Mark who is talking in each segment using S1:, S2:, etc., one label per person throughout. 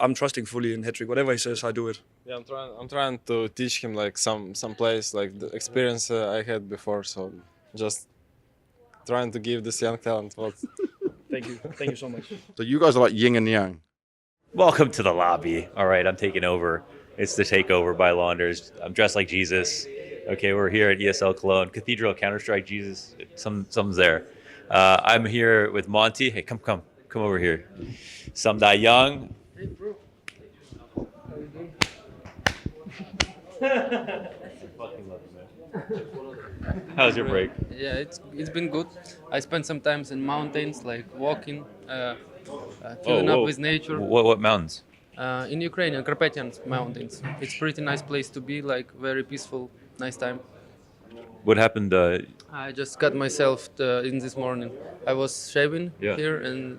S1: I'm trusting fully in Hedrick. Whatever he says, I do it.
S2: Yeah, I'm trying to teach him like some place, like the experience I had before. So just trying to give this young talent what.
S1: Thank you so much.
S3: So you guys are like yin and yang.
S4: Welcome to the lobby. All right, I'm taking over. It's the takeover by Launders. I'm dressed like Jesus. Okay, we're here at ESL Cologne, Cathedral, Counter-Strike, Jesus. Some's there. I'm here with Monte. Hey, come over here. Samdai Young.
S5: Hey, bro. How you doing?
S4: Fucking love you, man. How's your break?
S5: Yeah, it's been good. I spent some time in mountains, like walking, filling up with nature.
S4: What mountains?
S5: In Ukrainian Carpathian mountains. It's pretty nice place to be, like very peaceful, nice time.
S4: What happened?
S5: I just cut myself in this morning. I was shaving here, and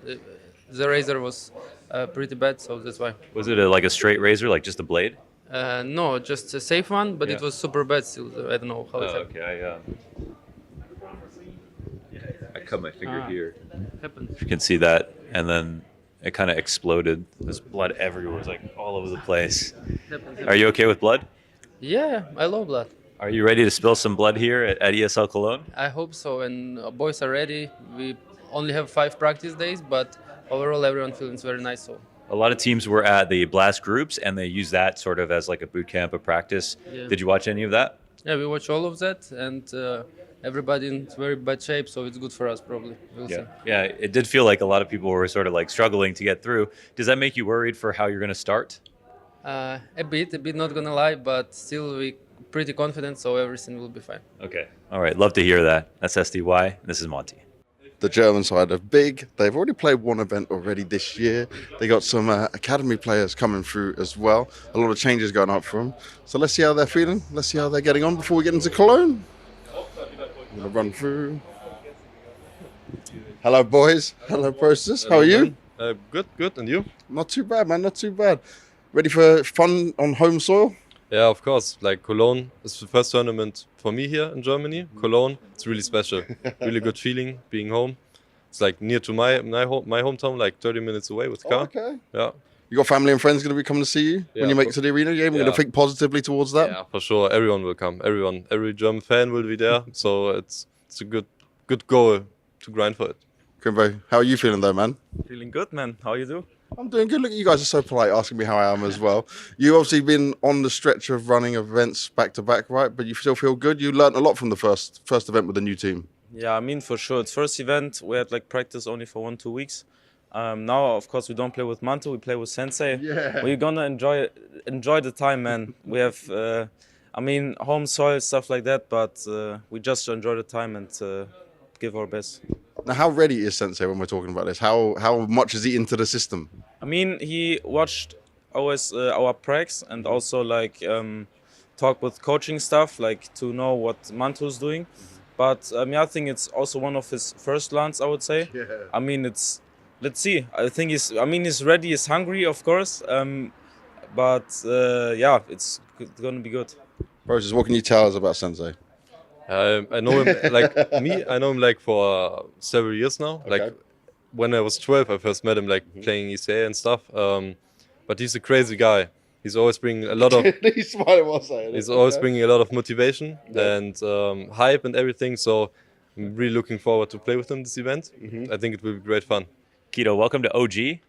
S5: the razor was pretty bad, so that's why.
S4: Was it like a straight razor, like just a blade?
S5: No, just a safe one, but it was super bad still. I don't know how it happened.
S4: Okay, I cut my finger here.
S5: Happened.
S4: You can see that, and then it kind of exploded. There's blood everywhere. It's like all over the place.
S5: Happened.
S4: Are you okay with blood?
S5: Yeah, I love blood.
S4: Are you ready to spill some blood here at ESL Cologne?
S5: I hope so, and boys are ready. We only have 5 practice days, but overall everyone feels very nice. So
S4: A lot of teams were at the Blast groups, and they use that sort of as like a boot camp, a practice.
S5: Yeah.
S4: Did you watch any of that?
S5: yeah, we watch all of that, and everybody in very bad shape, so it's good for us probably. We'll see.
S4: Yeah, it did feel like a lot of people were sort of like struggling to get through. Does that make you worried for how you're going to start?
S5: A bit, not gonna lie, but still we pretty confident, so everything will be fine.
S4: Okay. All right. Love to hear that. That's SDY. This is Monte.
S3: The German side are big. They've already played one event already this year. They got some academy players coming through as well. A lot of changes going up for them. So let's see how they're feeling. Let's see how they're getting on before we get into Cologne. I'm going to run through. Hello, boys. Hello, Process. How are you?
S2: Good. And you?
S3: Not too bad, man. Not too bad. Ready for fun on home soil?
S2: Yeah, of course. Like Cologne is the first tournament for me here in Germany. Cologne, it's really special. Really good feeling being home. It's like near to my hometown, like 30 minutes away with car.
S3: Okay.
S2: Yeah.
S3: You got family and friends going to be coming to see you when you make it to the arena? Yeah, we're going to think positively towards that.
S2: Yeah, for sure. Everyone will come. Every German fan will be there. So it's a good goal to grind for it.
S3: Kimbo, how are you feeling though, man?
S6: Feeling good, man. How you do?
S3: I'm doing good. Look, you guys are so polite asking me how I am as well. You've obviously been on the stretch of running events back to back, right? But you still feel good. You learned a lot from the first event with the new team.
S6: Yeah, I mean, for sure. It's first event. We had like practice only for 1-2 weeks. Now, of course, we don't play with Monte. We play with Sensei.
S3: Yeah.
S6: We're gonna enjoy the time, man. We have, I mean, home soil, stuff like that. But we just enjoy the time and give our best.
S3: Now, how ready is Sensei when we're talking about this? How much is he into the system?
S6: I mean, he watched always our pracs and also like talk with coaching stuff, like to know what Manto's doing. But I think it's also one of his first lands, I would say.
S3: Yeah.
S6: I mean, let's see. I think he's ready, he's hungry, of course. But yeah, it's gonna be good.
S3: Roses, what can you tell us about Sensei?
S2: I know him I know him like for several years now.
S3: Okay.
S2: Like when I was 12, I first met him like playing ECA and stuff. But he's a crazy guy. He's always bringing a lot of.
S3: He's smiling while saying it.
S2: He's always
S3: Okay.
S2: bringing a lot of motivation and hype and everything. So I'm really looking forward to play with him this event. I think it will be great fun.
S4: Keto, welcome to OG.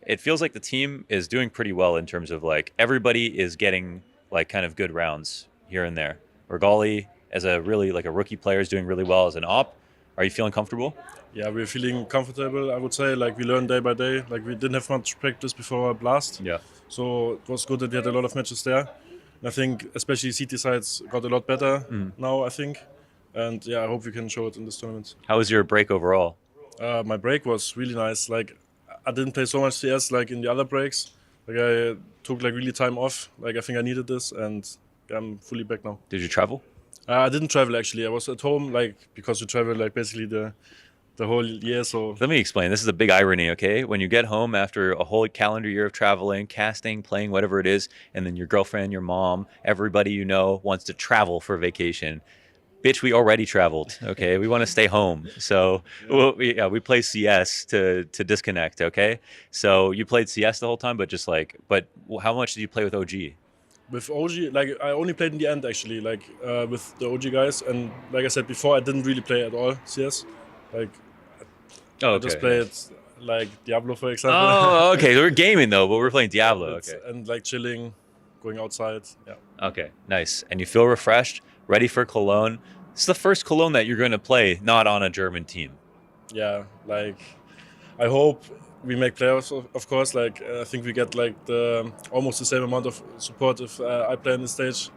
S4: It feels like the team is doing pretty well in terms of like everybody is getting like kind of good rounds here and there. Regali, as a really like a rookie player, is doing really well as an op. Are you feeling comfortable?
S7: Yeah, we're feeling comfortable, I would say. Like we learn day by day. Like we didn't have much practice before our Blast.
S4: Yeah.
S7: So it was good that we had a lot of matches there. And I think especially CT sides got a lot better now, I think. And yeah, I hope we can show it in this tournament.
S4: How was your break overall?
S7: My break was really nice. Like I didn't play so much CS like in the other breaks. Like I took like really time off. Like I think I needed this, and I'm fully back now.
S4: Did you travel?
S7: I didn't travel actually. I was at home, like because we travel like basically the whole year. So
S4: Let me explain. This is a big irony, okay? When you get home after a whole calendar year of traveling, casting, playing, whatever it is, and then your girlfriend, your mom, everybody you know wants to travel for vacation. bitch, we already traveled. Okay, we want to stay home. So we play CS to disconnect. Okay, so you played CS the whole time, but how much did you play with OG?
S7: With OG, like I only played in the end actually, like with the OG guys, and like I said before, I didn't really play at all CS. Like I just played like Diablo, for example.
S4: Oh, okay. We're gaming though, but we're playing Diablo. Okay.
S7: And like chilling, going outside. Yeah.
S4: Okay, nice. And you feel refreshed, ready for Cologne. It's the first Cologne that you're going to play not on a German team.
S7: Yeah, like I hope we make playoffs, of course. Like I think we get like almost the same amount of support if I play on the stage.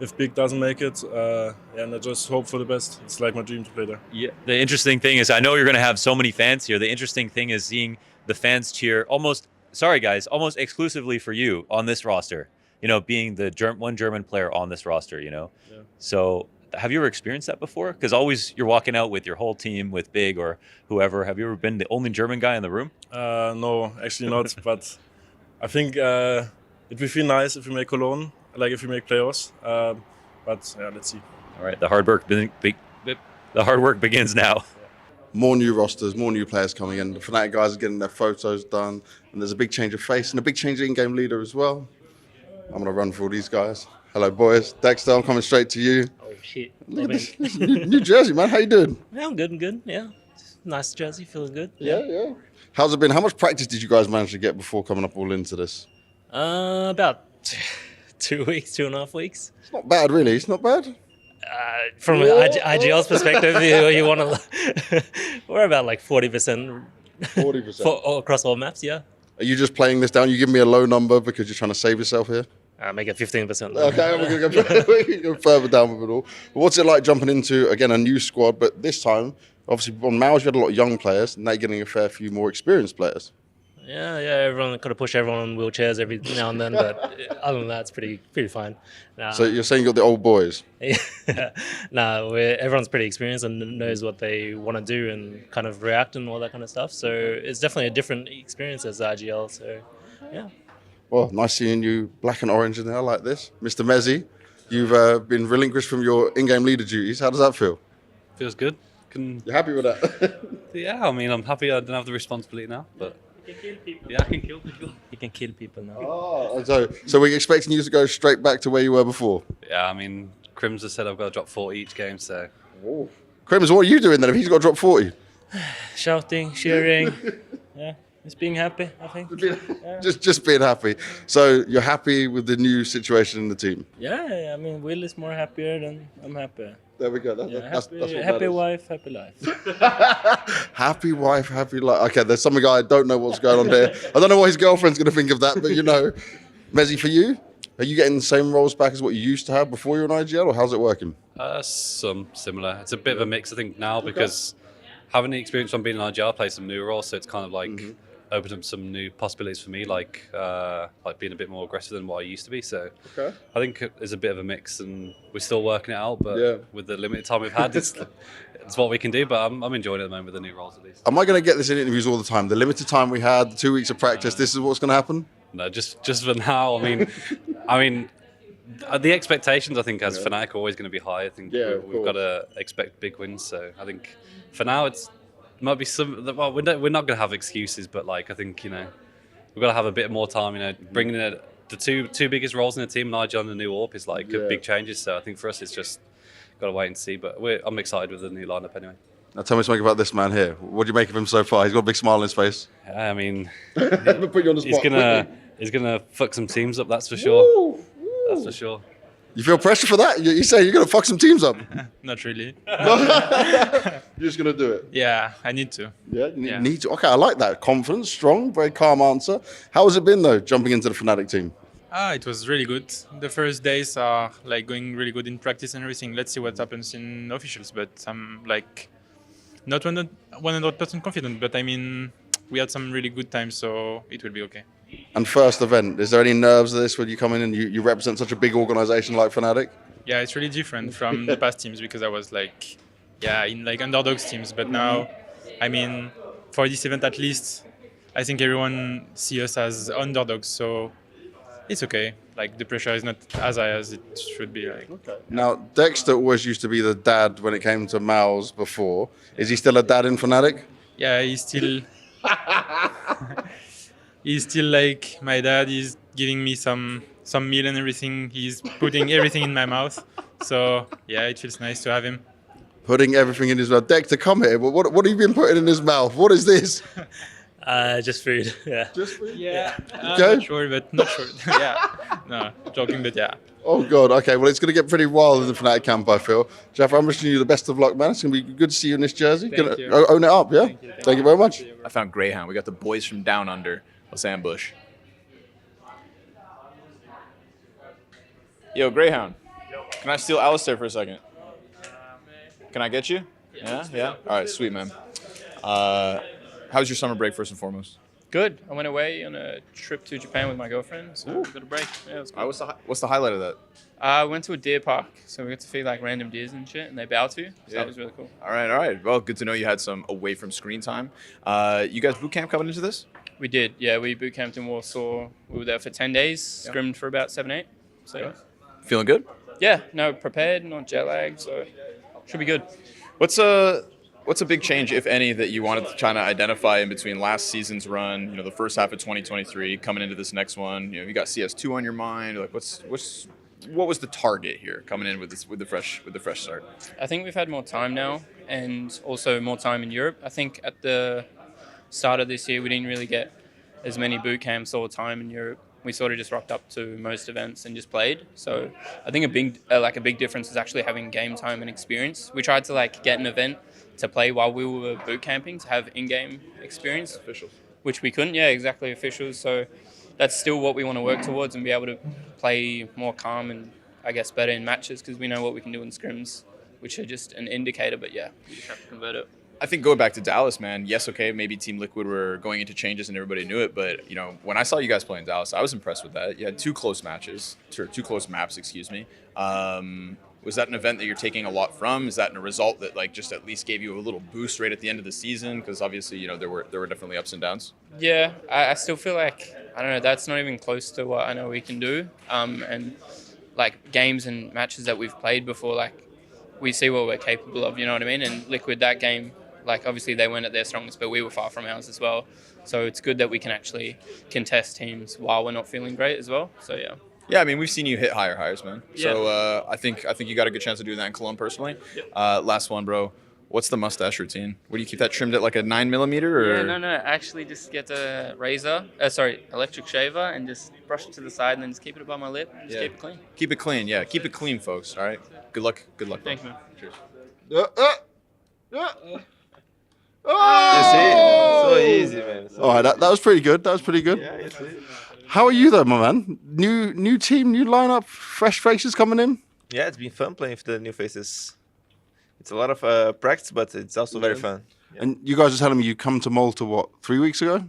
S7: If Big doesn't make it, and I just hope for the best. It's like my dream to play there.
S4: Yeah. The interesting thing is, I know you're going to have so many fans here. The interesting thing is seeing the fans cheer almost exclusively for you on this roster. You know, being the one German player on this roster. You know, So have you ever experienced that before? Because always you're walking out with your whole team, with Big or whoever. Have you ever been the only German guy in the room?
S7: No, actually not. But I think it would feel nice if we make Cologne, like if we make playoffs. But yeah, let's see.
S4: All right, the hard work begins now.
S3: More new rosters, more new players coming in. The Fnatic guys are getting their photos done, and there's a big change of face and a big change of in-game leader as well. I'm going to run through all these guys. Hello, boys. Dexter, I'm coming straight to you.
S8: Oh, shit.
S3: Look at this. New jersey, man. How you doing?
S8: Yeah, I'm good. Yeah. Nice jersey. Feeling good.
S3: Yeah. How's it been? How much practice did you guys manage to get before coming up all into this?
S8: About 2 weeks, 2.5 weeks.
S3: It's not bad, really. It's not bad.
S8: From IGL's perspective, you want to... We're about like 40%.
S3: 40%.
S8: Across all maps, yeah.
S3: Are you just playing this down? You give me a low number because you're trying to save yourself here?
S8: Make it 15%.
S3: Okay, we're going to go further down with it all. But what's it like jumping into, again, a new squad, but this time, obviously, on Maus, you had a lot of young players, and now you're getting a fair few more experienced players.
S8: Yeah, everyone got to push everyone on wheelchairs every now and then, but other than that, it's pretty fine.
S3: So you're saying you got the old boys?
S8: Everyone's pretty experienced and knows what they want to do and kind of react and all that kind of stuff. So it's definitely a different experience as IGL. So yeah.
S3: Well, nice seeing you black and orange in there like this. Mr. Mezzi, you've been relinquished from your in-game leader duties. How does that feel?
S9: Feels good.
S3: You're happy with that?
S9: Yeah, I mean, I'm happy I don't have the responsibility now, but
S8: You can kill people.
S9: yeah, I can kill people.
S8: You can kill people now.
S3: Oh, so we're expecting you to go straight back to where you were before?
S9: Yeah, I mean, Crims has said I've got to drop 40 each game, so...
S3: Whoa. Crims, what are you doing then if he's got to drop 40?
S8: Shouting, cheering. Yeah, just being happy, I think.
S3: Just being happy. So you're happy with the new situation in the team?
S8: Yeah, I mean, Will is more happier than I'm happier.
S3: There we go. That's what
S8: happy wife, happy life.
S3: Happy wife, happy life. Okay, there's some guy, I don't know what's going on here. I don't know what his girlfriend's going to think of that, but you know. Mezzi, for you, are you getting the same roles back as what you used to have before you were in IGL, or how's it working?
S9: Some similar. It's a bit of a mix, I think, now, because having the experience from being in IGL, I play some new roles, so it's kind of like opened up some new possibilities for me, like being a bit more aggressive than what I used to be. So I think it's a bit of a mix, and we're still working it out. But with the limited time we've had, it's what we can do. But I'm enjoying it at the moment with the new roles, at least.
S3: Am I going to get this in interviews all the time? The limited time we had, 2 weeks of practice, this is what's going to happen?
S9: No, just for now. I mean, the expectations, I think, as Fnatic are always going to be high. I think we've got to expect big wins. So I think for now it might be some. Well, we're not going to have excuses, but like I think we've got to have a bit more time. Bringing in the two biggest roles in the team, Nigel and the new AWP, is like big changes. So I think for us, it's just got to wait and see. But I'm excited with the new lineup anyway.
S3: Now tell me something about this man here. What do you make of him so far? He's got a big smile on his face.
S9: I mean,
S3: put you on the spot.
S9: He's gonna fuck some teams up. That's for sure. Woo! That's for sure.
S3: You feel pressure for that? You say you're gonna fuck some teams up?
S10: Not really.
S3: You're just gonna do it?
S10: Yeah, I need to.
S3: Yeah, you need to. Okay, I like that. Confident, strong, very calm answer. How has it been though, jumping into the Fnatic team?
S10: It was really good. The first days are like going really good in practice and everything. Let's see what happens in officials, but I'm like not 100% confident. But I mean, we had some really good times, so it will be okay.
S3: And first event, is there any nerves of this when you come in and you represent such a big organization like Fnatic?
S10: Yeah, it's really different from the past teams because I was like, in like underdogs teams. But now, I mean, for this event at least, I think everyone sees us as underdogs. So It's okay. Like the pressure is not as high as it should be. Like.
S3: Okay. Now, Dexter always used to be the dad when it came to Mals before. Is he still a dad in Fnatic?
S10: Yeah, he's still. He's still like my dad. He's giving me some meal and everything. He's putting everything in my mouth. So yeah, it feels nice to have him.
S3: Putting everything in his mouth. Dexter, come here. What have you been putting in his mouth? What is this?
S8: Just food. Yeah.
S3: Just food?
S10: Yeah.
S3: Okay.
S10: Not sure, but not sure. Yeah. No, joking, but yeah.
S3: Oh, God. Okay, well, it's going to get pretty wild in the Fnatic camp, I feel. Jeff, I'm wishing you the best of luck, man. It's going to be good to see you in this jersey.
S10: Thank you.
S3: Own it up, yeah? Thank you very much.
S11: I found Grayhound. We got the boys from down under. Let's ambush. Yo, Grayhound. Can I steal Alistair for a second? Can I get you? Yeah? All right, sweet, man. How was your summer break, first and foremost?
S12: Good. I went away on a trip to Japan with my girlfriend, so we got a break. Yeah, it was good.
S11: What's the highlight of that?
S12: I went to a deer park, so we got to feed like random deers and shit, and they bow to you. So that was really cool.
S11: All right. Well, good to know you had some away from screen time. You guys boot camp coming into this?
S12: We did, yeah. We boot camped in Warsaw. We were there for 10 days, scrimmed for about 7, 8. So yeah.
S11: Feeling good?
S12: Yeah, no, prepared, not jet lagged, so should be good.
S11: What's a big change, if any, that you wanted to try to identify in between last season's run, you know, the first half of 2023, coming into this next one? You know, you got CS2 on your mind. Like, what was the target here coming in with the fresh start?
S12: I think we've had more time now, and also more time in Europe. I think at the start of this year, we didn't really get as many boot camps or time in Europe. We sort of just rocked up to most events and just played. So I think a big difference is actually having game time and experience. We tried to like get an event to play while we were boot camping to have in-game experience.
S11: Officials.
S12: Which we couldn't, yeah, exactly, officials. So that's still what we want to work towards and be able to play more calm and I guess better in matches because we know what we can do in scrims, which are just an indicator, but yeah, we just have to convert it.
S11: I think going back to Dallas, man, yes, okay, maybe Team Liquid were going into changes and everybody knew it, but, you know, when I saw you guys play in Dallas, I was impressed with that. You had two close maps, excuse me. Was that an event that you're taking a lot from? Is that a result that, like, just at least gave you a little boost right at the end of the season? Because obviously, you know, there were definitely ups and downs.
S12: Yeah, I still feel like, I don't know, that's not even close to what I know we can do. And, like, games and matches that we've played before, like, we see what we're capable of, you know what I mean? And Liquid, that game, like, obviously they weren't at their strongest, but we were far from ours as well. So it's good that we can actually contest teams while we're not feeling great as well. So, yeah.
S11: Yeah, I mean, we've seen you hit higher highs, man.
S12: Yeah.
S11: So I think you got a good chance of doing that in Cologne personally.
S12: Yep.
S11: Last one, bro. What's the mustache routine? What do you keep that trimmed at, like a 9mm? Or?
S12: Yeah, no. Actually, just get a electric shaver, and just brush it to the side, and then just keep it above my lip. Just keep it clean.
S11: Keep it clean, yeah. Keep it clean, folks. All right. Good luck.
S12: Thanks, man.
S11: Cheers.
S2: So easy, man.
S3: All right, that was pretty good.
S2: Yeah,
S3: How are you though, my man? New team, new lineup, fresh faces coming in?
S2: Yeah, it's been fun playing with the new faces. It's a lot of practice, but it's also very fun. Yeah.
S3: And you guys are telling me you come to Malta, what, 3 weeks ago?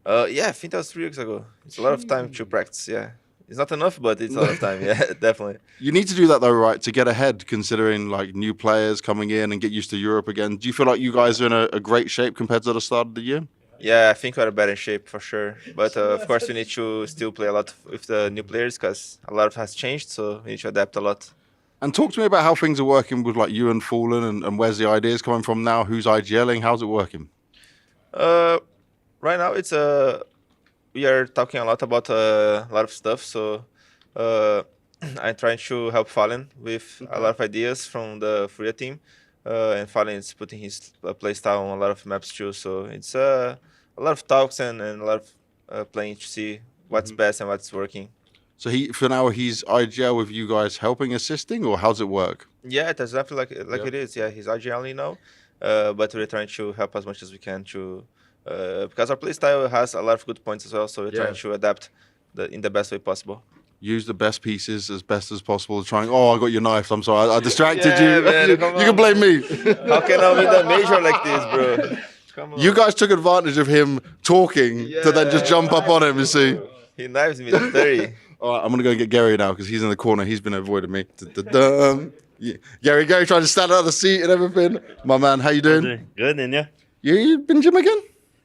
S2: Yeah, I think that was 3 weeks ago. It's a lot of time to practice, yeah. It's not enough, but it's a lot of time, yeah, definitely.
S3: You need to do that though, right, to get ahead, considering like new players coming in and get used to Europe again. Do you feel like you guys are in a great shape compared to the start of the year?
S2: Yeah, I think we're better in shape for sure. But of course, we need to still play a lot with the new players because a lot has changed, so we need to adapt a lot.
S3: And talk to me about how things are working with like you and Fallen and where's the ideas coming from now? Who's IGLing? How's it working?
S2: Right now, it's we are talking a lot about a lot of stuff. So I'm trying to help Fallen with a lot of ideas from the Furia team. And Fallen is putting his playstyle on a lot of maps too. So it's a lot of talks and a lot of playing to see what's best and what's working.
S3: So for now he's IGL with you guys helping, assisting, or how's it work?
S2: Yeah, it's exactly like it is. Yeah, he's IGL now, but we're trying to help as much as we can to because our playstyle has a lot of good points as well. So we're trying to adapt in the best way possible.
S3: Use the best pieces as best as possible. Trying. Oh, I got your knife. I'm sorry, I distracted you.
S2: Man,
S3: you can blame me.
S2: How can I win the major like this, bro? Come on.
S3: You guys took advantage of him talking to then just jump up on him. You see.
S2: He knives me to 30.
S3: All right, I'm gonna go get Gary now because he's in the corner. He's been avoiding me. Yeah. Gary trying to stand out of the seat and everything. My man, how you doing?
S13: Good, and
S3: you been gym again?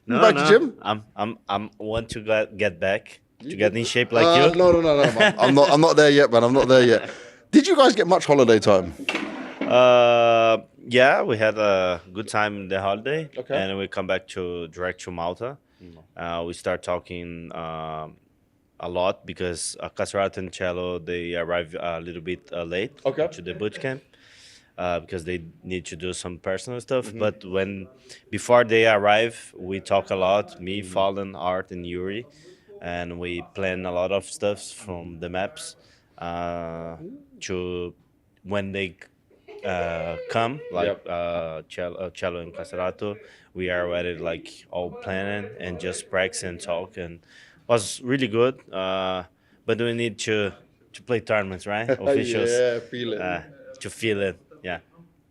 S13: No,
S3: back to gym?
S13: I'm want to get back. to get in shape like you.
S3: No. I'm not there yet, man. I'm not there yet. Did you guys get much holiday time?
S13: Yeah, we had a good time in the holiday,
S3: Okay.
S13: and we come back direct to Malta. We start talking a lot because Cathedral and Cello, they arrive a little bit late to the boot camp because they need to do some personal stuff. But before they arrive, we talk a lot. Me, Fallen, Art, and Yuri, and we plan a lot of stuff from the maps to when they come, like Cello and Castrato, we are already like all planning and just practice and talk, and was really good. But we need to play tournaments, right? Officials,
S3: Yeah, feel it.
S13: to feel it, yeah.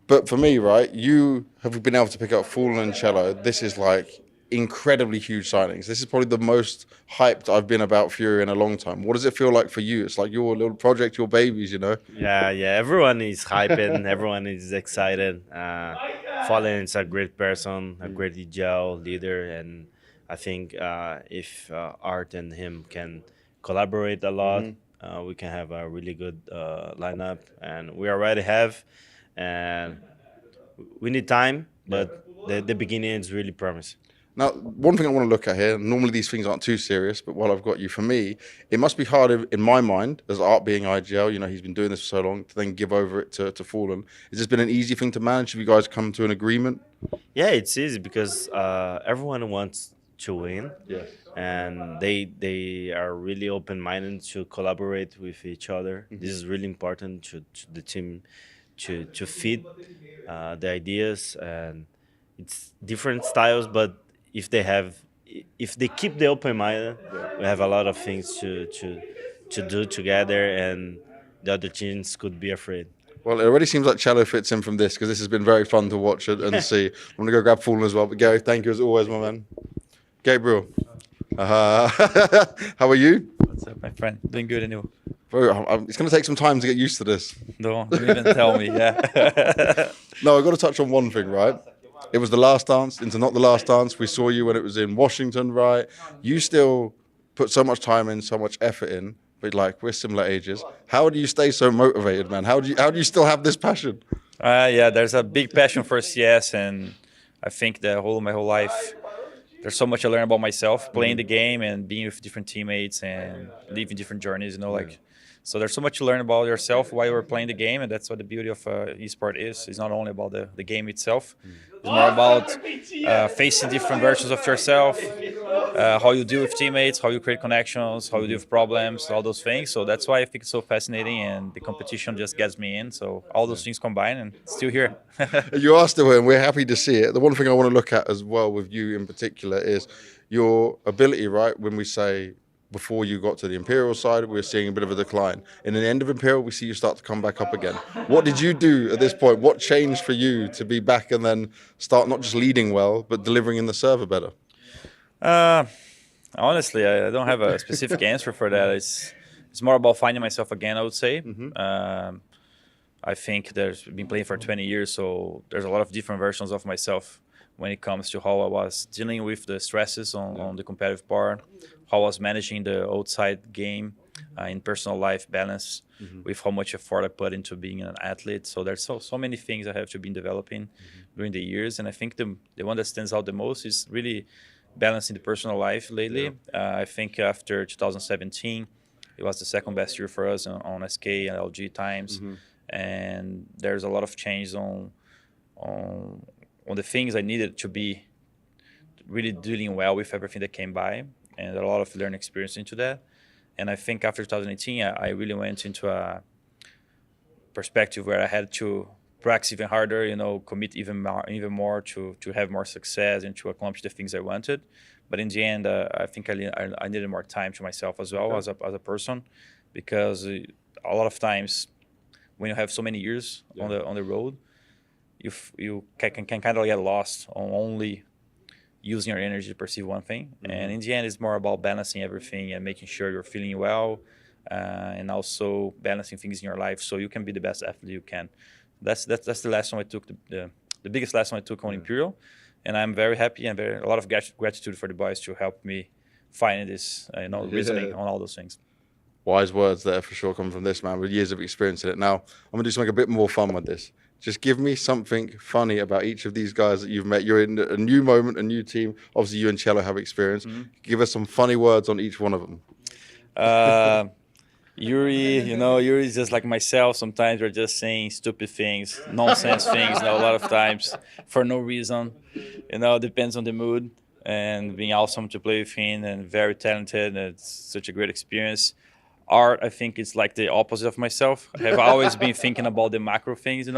S3: But for me, right, you have been able to pick up Fallen and Cello. This is like incredibly huge signings. This is probably the most hyped I've been about Furia in a long time. What does it feel like for you? It's like your little project, your babies, you know?
S13: Yeah. Everyone is hyping. Everyone is excited. Fallen is a great person, a great EGL leader, and I think if Art and him can collaborate a lot, we can have a really good lineup, and we already have. And we need time, but the beginning is really promising.
S3: Now, one thing I want to look at here, normally these things aren't too serious, but while I've got you, for me, it must be hard in my mind, as Art being IGL, you know, he's been doing this for so long, to then give over it to Fallen. Has this been an easy thing to manage? Have you guys come to an agreement?
S13: Yeah, it's easy because everyone wants to win.
S3: Yes.
S13: And they are really open-minded to collaborate with each other. This is really important to the team to feed the ideas, and it's different styles, but if they keep the open mind, we have a lot of things to do together, and the other teams could be afraid.
S3: Well, it already seems like Cello fits in from this, because this has been very fun to watch it and see. I'm going to go grab Fallen as well, but Gary, thank you as always, my man. Gabriel, how are you?
S14: What's up, my friend? Doing good, and you?
S3: Bro, it's going to take some time to get used to this.
S14: Don't even tell me, yeah.
S3: No, I've got to touch on one thing, right? It was the last dance into not the last dance. We saw you when it was in Washington, right? You still put so much time in, so much effort in, but like we're similar ages. How do you stay so motivated, man? How do you still have this passion?
S14: Yeah, there's a big passion for CS, and I think my whole life, there's so much I learn about myself, playing the game and being with different teammates and living different journeys, you know, like. So there's so much to learn about yourself while you're playing the game, and that's what the beauty of esport is. It's not only about the game itself. It's more about facing different versions of yourself, how you deal with teammates, how you create connections, how you deal with problems, all those things. So that's why I think it's so fascinating, and the competition just gets me in. So all those things combined, and still here.
S3: You are still here, and we're happy to see it. The one thing I want to look at as well with you in particular is your ability, right? When we say, before you got to the Imperial side, we were seeing a bit of a decline. In the end of Imperial, we see you start to come back up again. What did you do at this point? What changed for you to be back and then start not just leading well, but delivering in the server better?
S14: Honestly, I don't have a specific answer for that. It's more about finding myself again, I would say. I think there's been playing for 20 years, so there's a lot of different versions of myself when it comes to how I was dealing with the stresses on the competitive part, how I was managing the outside game in personal life balance with how much effort I put into being an athlete. So there's so many things I have to be developing during the years. And I think the one that stands out the most is really balancing the personal life lately. I think after 2017, it was the second best year for us on SK and LG times. And there's a lot of change on the things I needed to be really dealing well with everything that came by, and a lot of learning experience into that. And I think after 2018, I really went into a perspective where I had to practice even harder, you know, commit even more to have more success and to accomplish the things I wanted. But in the end, I think I needed more time to myself as well as a person, because a lot of times when you have so many years on the road, you can kind of get lost on only using your energy to perceive one thing. And in the end, it's more about balancing everything and making sure you're feeling well, and also balancing things in your life so you can be the best athlete you can. That's the lesson I took, the biggest lesson I took on Imperial. And I'm very happy and a lot of gratitude for the boys to help me finding this, reasoning on all those things.
S3: Wise words there for sure coming from this man with years of experience in it. Now, I'm going to do something a bit more fun with this. Just give me something funny about each of these guys that you've met. You're in a new moment, a new team. Obviously, you and Cello have experience. Give us some funny words on each one of them.
S14: Yuri, Yuri is just like myself. Sometimes we're just saying stupid things, nonsense things, a lot of times for no reason. Depends on the mood. And being awesome to play with him and very talented. And it's such a great experience. Art, I think it's like the opposite of myself. I have always been thinking about the macro things,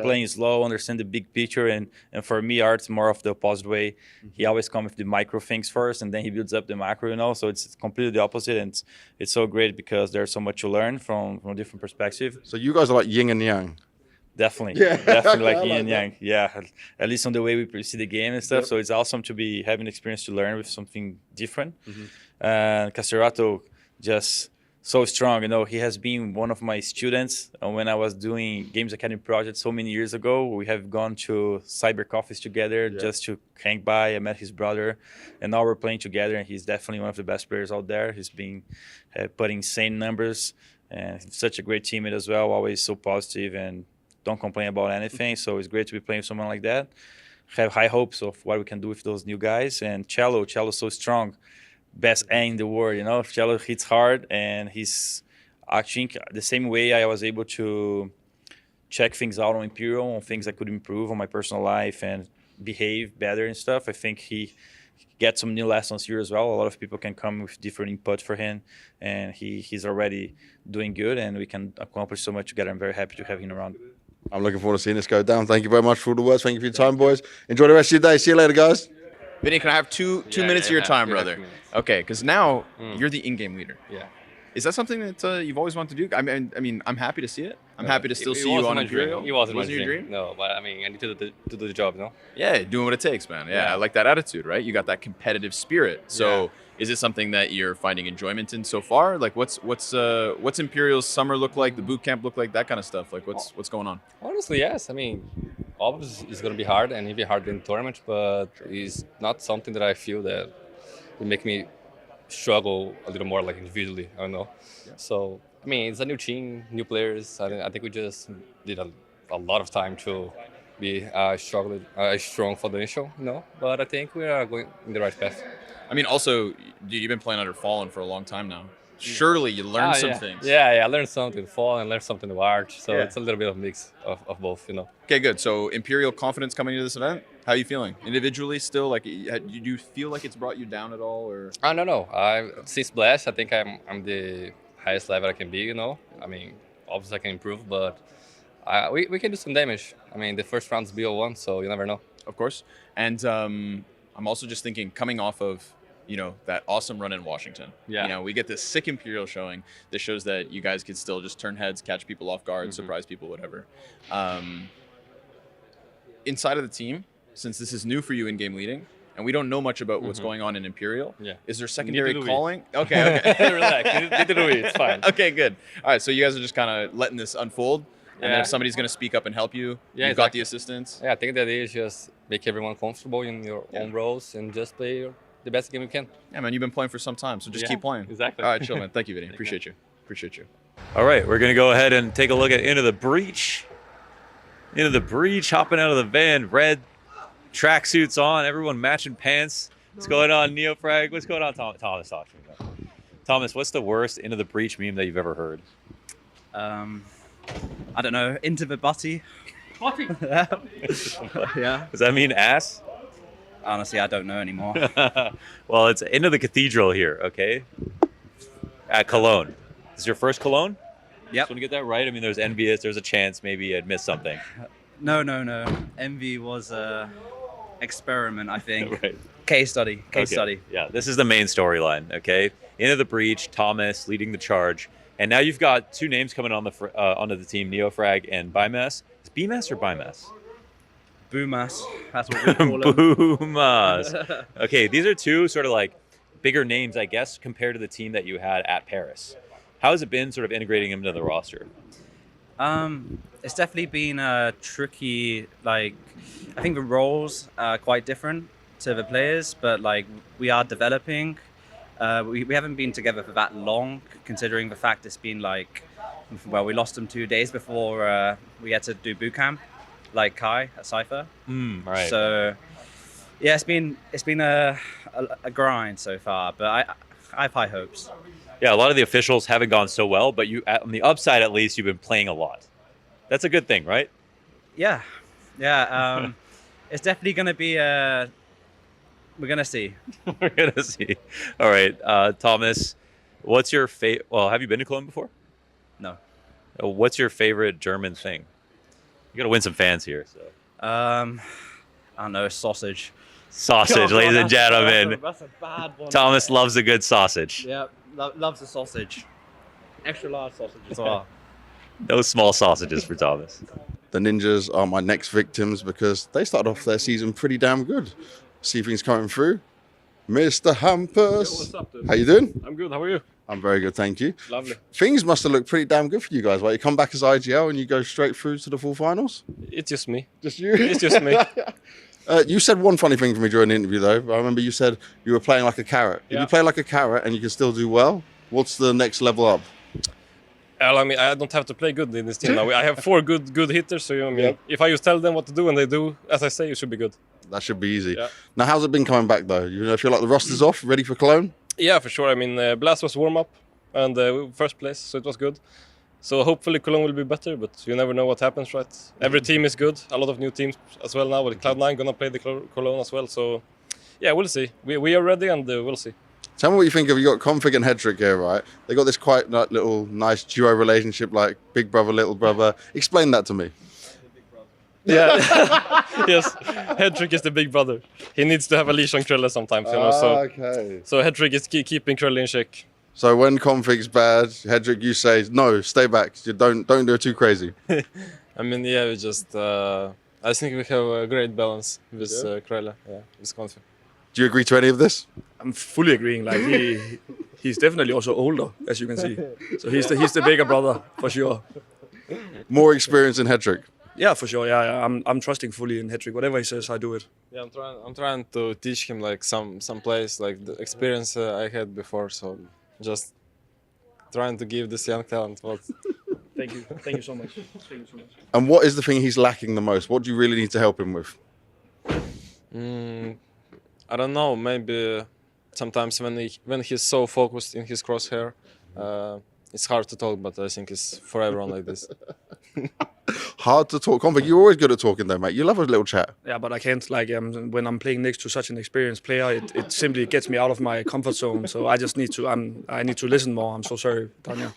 S14: playing slow, understand the big picture. And for me, Art's more of the opposite way. He always comes with the micro things first, and then he builds up the macro, So it's completely the opposite. And it's so great because there's so much to learn from a different perspective.
S3: So you guys are like yin and yang.
S14: Definitely. Definitely like yin and yang. Yeah, at least on the way we see the game and stuff. Yep. So it's awesome to be having experience to learn with something different. Cathedral just so strong. He has been one of my students when I was doing Games Academy project so many years ago. We have gone to cyber coffees together just to hang by. I met his brother, and now we're playing together. And he's definitely one of the best players out there. He's been putting insane numbers, and he's such a great teammate as well. Always so positive and don't complain about anything. So it's great to be playing with someone like that. Have high hopes of what we can do with those new guys. And Cello's so strong. Best A in the world, Cello hits hard, and he's, I think, the same way I was able to check things out on Imperial, on things I could improve on my personal life and behave better and stuff. I think he gets some new lessons here as well. A lot of people can come with different input for him, and he's already doing good, and we can accomplish so much together. I'm very happy to have him around.
S3: I'm looking forward to seeing this go down. Thank you very much for all the words. Thank you for your time, boys. Enjoy the rest of your day. See you later, guys.
S11: Vinny, can I have two minutes of your time, brother? Okay, because now you're the in-game leader.
S15: Yeah.
S11: Is that something that you've always wanted to do? I mean, I'm happy to see it. I'm happy to still see you on Imperial.
S15: It wasn't
S11: your dream.
S15: No, but I mean, I need to do the job,
S11: Yeah, doing what it takes, man. Yeah, I like that attitude, right? You got that competitive spirit. So, is it something that you're finding enjoyment in so far? Like, what's Imperial's summer look like? The boot camp look like? That kind of stuff. Like, what's going on?
S15: Honestly, yes. I mean, obviously it's going to be hard, and it'll be hard in the tournament, but it's not something that I feel that will make me struggle a little more, like individually. I don't know. Yeah. So, I mean, it's a new team, new players. I think we just did a lot of time to be strong for the initial, But I think we are going in the right path.
S11: I mean, also, you've been playing under Fallen for a long time now. Surely you learned some things.
S15: Yeah, I learned something to Fallen, learned something to Arch. So it's a little bit of a mix of both,
S11: Okay, good. So Imperial confidence coming into this event. How are you feeling? Individually still? Like, do you feel like it's brought you down at all? Or?
S15: I don't know. Since Blast, I think I'm the highest level I can be, I mean, obviously I can improve, but we can do some damage. I mean, the first round's BO1, so you never know.
S11: Of course. And I'm also just thinking, coming off of that awesome run in Washington.
S15: Yeah.
S11: We get this sick Imperial showing that shows that you guys could still just turn heads, catch people off guard, surprise people, whatever. Inside of the team, since this is new for you in game leading, and we don't know much about what's going on in Imperial, is there secondary calling? Okay.
S15: Relax. It's fine.
S11: Okay, good. All right, so you guys are just kind of letting this unfold, and then if somebody's going to speak up and help you, you've got the assistance.
S15: Yeah, I think the idea is just make everyone comfortable in your own roles and just play the best game you can.
S11: Yeah, man, you've been playing for some time, so just keep playing.
S15: Exactly.
S11: All right, chill, man. Thank you, Vinny. Appreciate you.
S16: All right, we're going to go ahead and take a look at Into the Breach. Into the Breach, hopping out of the van, red tracksuits on, everyone matching pants. What's going on, Neofrag? What's going on, Thomas? Talk to me about it. Thomas, what's the worst Into the Breach meme that you've ever heard?
S17: I don't know, Into the Butty.
S16: Butty?
S17: Yeah.
S16: Does that mean ass?
S17: Honestly, I don't know anymore.
S16: Well, it's Into the Cathedral here, okay? At Cologne. This is your first Cologne?
S17: Yep.
S16: Just want to get that right? I mean, there's envious. There's a chance maybe I'd missed something.
S17: No. Envy was a experiment, I think.
S16: Right.
S17: Case study.
S16: Yeah, this is the main storyline, okay? Into the Breach, Thomas leading the charge. And now you've got two names coming on onto the team, Neofrag and Bymas. Is Bymas or Bymas?
S17: Boomas. That's what we call them.
S16: Boomas. Okay, these are two sort of like bigger names, I guess, compared to the team that you had at Paris. How has it been sort of integrating them into the roster?
S17: It's definitely been tricky. Like, I think the roles are quite different to the players, but like we are developing. We haven't been together for that long, considering the fact it's been like, well, we lost him 2 days before we had to do boot camp, like Kai at Cypher.
S16: Right.
S17: So yeah, it's been a grind so far, but I have high hopes.
S16: Yeah, a lot of the officials haven't gone so well, but you, on the upside at least, you've been playing a lot. That's a good thing, right?
S17: Yeah. It's definitely going to be. We're gonna see.
S16: We're gonna see. All right, Thomas, what's your favorite? Well, have you been to Cologne before?
S17: No.
S16: What's your favorite German thing? You gotta win some fans here. So.
S17: I don't know, sausage.
S16: Sausage, ladies and gentlemen.
S17: That's a bad one.
S16: Thomas loves a good sausage.
S17: Yeah, loves the sausage. Extra large sausage as well.
S16: No small sausages for Thomas.
S3: The Ninjas are my next victims because they started off their season pretty damn good. See things coming through. Mr. Hampus.
S18: Yo, what's up, dude?
S3: How you doing?
S18: I'm good. How are you?
S3: I'm very good, thank you.
S18: Lovely.
S3: Things must have looked pretty damn good for you guys, right? You come back as IGL and you go straight through to the full finals?
S18: It's just me.
S3: Just you?
S18: It's just me.
S3: You said one funny thing for me during the interview, though. I remember you said you were playing like a carrot. If
S18: Yeah.
S3: you play like a carrot and you can still do well, what's the next level up?
S18: Well, I mean, I don't have to play good in this team now. I have 4 good hitters, so I mean, if I just tell them what to do and they do as I say, it should be good.
S3: That should be easy.
S18: Yeah.
S3: Now, how's it been coming back, though? You feel like the roster's off, ready for Cologne?
S18: Yeah, for sure. I mean, Blast was warm up and first place, so it was good. So hopefully Cologne will be better, but you never know what happens, right? Every team is good. A lot of new teams as well now with Cloud9 gonna play the Cologne as well. So yeah, we'll see. We are ready and we'll see.
S3: Tell me what you think of, you got Config and Hedrick here, right? They got this quite little nice duo relationship, like big brother, little brother. Explain that to me.
S18: Yeah, yes. Hedrick is the big brother. He needs to have a leash on Krille sometimes, you know. So,
S3: okay.
S18: So Hedrick is keeping Krille in check.
S3: So when Config's bad, Hedrick, you say, no, stay back. You don't do it too crazy.
S19: I mean, yeah, we just... I think we have a great balance with Krille, with Config.
S3: Do you agree to any of this?
S1: I'm fully agreeing. Like he's definitely also older, as you can see. So he's the bigger brother for sure.
S3: More experience in Hedrick.
S1: Yeah, for sure. Yeah. I'm trusting fully in Hedrick. Whatever he says, I do it.
S19: Yeah, I'm trying to teach him like some plays, like the experience I had before. So just trying to give this young talent what.
S1: Thank you so much. Thank you so much.
S3: And what is the thing he's lacking the most? What do you really need to help him with?
S19: I don't know. Maybe sometimes when he's so focused in his crosshair, it's hard to talk. But I think it's for everyone like this.
S3: Hard to talk. Config, you're always good at talking though, mate. You love a little chat.
S1: Yeah, but I can't. Like when I'm playing next to such an experienced player, it simply gets me out of my comfort zone. So I just need to. I need to listen more. I'm so sorry, Tanya.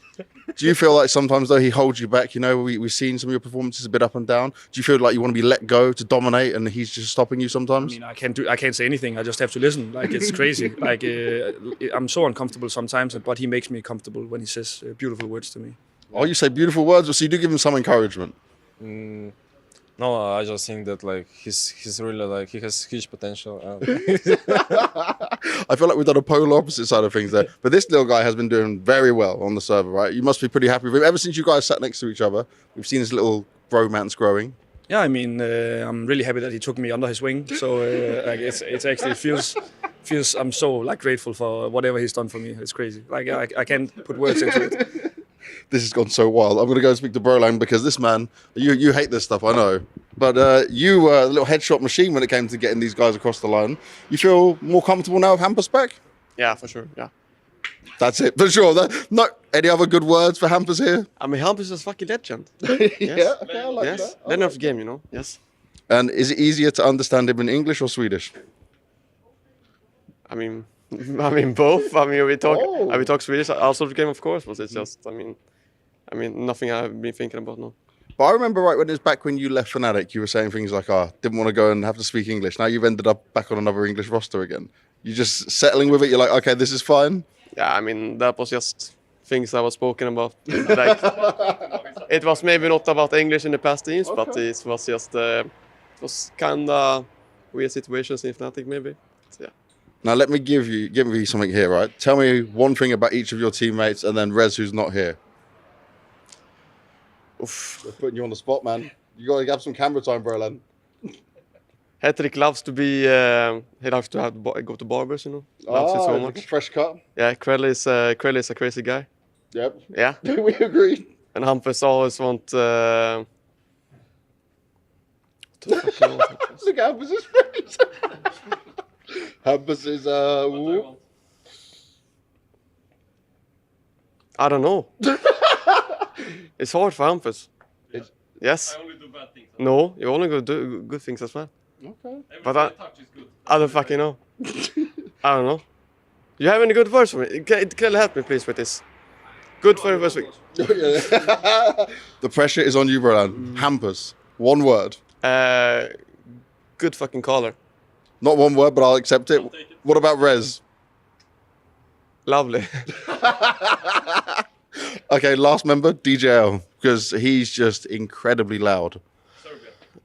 S3: Do you feel like sometimes though he holds you back? You know, we've seen some of your performances a bit up and down. Do you feel like you want to be let go to dominate, and he's just stopping you sometimes?
S1: I mean, I can't say anything. I just have to listen. Like it's crazy. Like I'm so uncomfortable sometimes, but he makes me comfortable when he says beautiful words to me.
S3: Oh, you say beautiful words, so you do give him some encouragement.
S19: No, I just think that like he's really like he has huge potential.
S3: I feel like we've done a polar opposite side of things there. But this little guy has been doing very well on the server, right? You must be pretty happy with him. Ever since you guys sat next to each other, we've seen this little bromance growing.
S1: Yeah, I mean, I'm really happy that he took me under his wing. So like it's actually feels I'm so like grateful for whatever he's done for me. It's crazy. Like I can't put words into it.
S3: This has gone so wild. I'm going to go and speak to Broline because this man, you hate this stuff, I know. But you were a little headshot machine when it came to getting these guys across the line. You feel more comfortable now with Hampus back?
S20: Yeah, for sure, yeah.
S3: That's it, for sure. No, any other good words for Hampus here?
S20: I mean, Hampus is a fucking legend.
S3: Yes. Yeah, okay, I like that.
S20: Legend of the game, you know, yes.
S3: And is it easier to understand him in English or Swedish?
S20: I mean both. I mean, we talk Swedish also the game, of course, but it's just, I mean, nothing I've been thinking about, no.
S3: But I remember right when it was back when you left Fnatic, you were saying things like, didn't want to go and have to speak English. Now you've ended up back on another English roster again. You're just settling with it. You're like, okay, this is fine.
S20: Yeah, I mean, that was just things I was spoken about. Like, it was maybe not about English in the past teams, but it was just, it was kind of weird situations in Fnatic maybe. So, yeah.
S3: Now let me give you something here, right? Tell me one thing about each of your teammates and then Rez, who's not here. Oof. They're putting you on the spot, man. You got to have some camera time, bro, Len.
S20: Hedrick loves to be. He loves to have go to barbers, you know. Loves it so much.
S3: Fresh cut.
S20: Yeah, Krell is a crazy guy.
S3: Yep.
S20: Yeah.
S3: We agree.
S20: And Hampus always want.
S3: Look at Hampus' face. Hampus is
S20: I don't know. It's hard for Hampus. Yes.
S18: I only do bad things.
S20: No, you only do good things as well.
S3: Okay.
S20: But I don't fucking know. I don't know. You have any good words for me? Can you help me please with this? Good for the first week.
S3: The pressure is on you, Roland. Hampus. One word.
S20: Good fucking caller.
S3: Not one word, but I'll accept it. What about Rez?
S20: Lovely.
S3: Okay, last member, DJL, because he's just incredibly loud.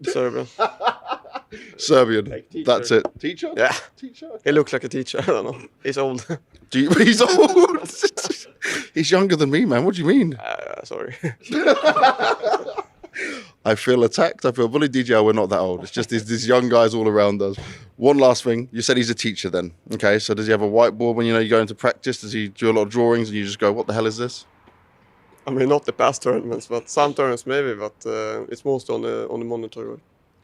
S20: Serbian.
S3: Serbian. That's it. Teacher?
S20: Yeah.
S3: Teacher?
S20: He looks like a teacher. I don't know. He's old.
S3: He's old? He's younger than me, man. What do you mean?
S20: Sorry.
S3: I feel attacked. I feel bullied. DJL, we're not that old. It's just these young guys all around us. One last thing. You said he's a teacher then. Okay, so does he have a whiteboard when you go into practice? Does he do a lot of drawings and you just go, what the hell is this?
S20: I mean, not the past tournaments, but some tournaments maybe, but it's mostly on the monitor.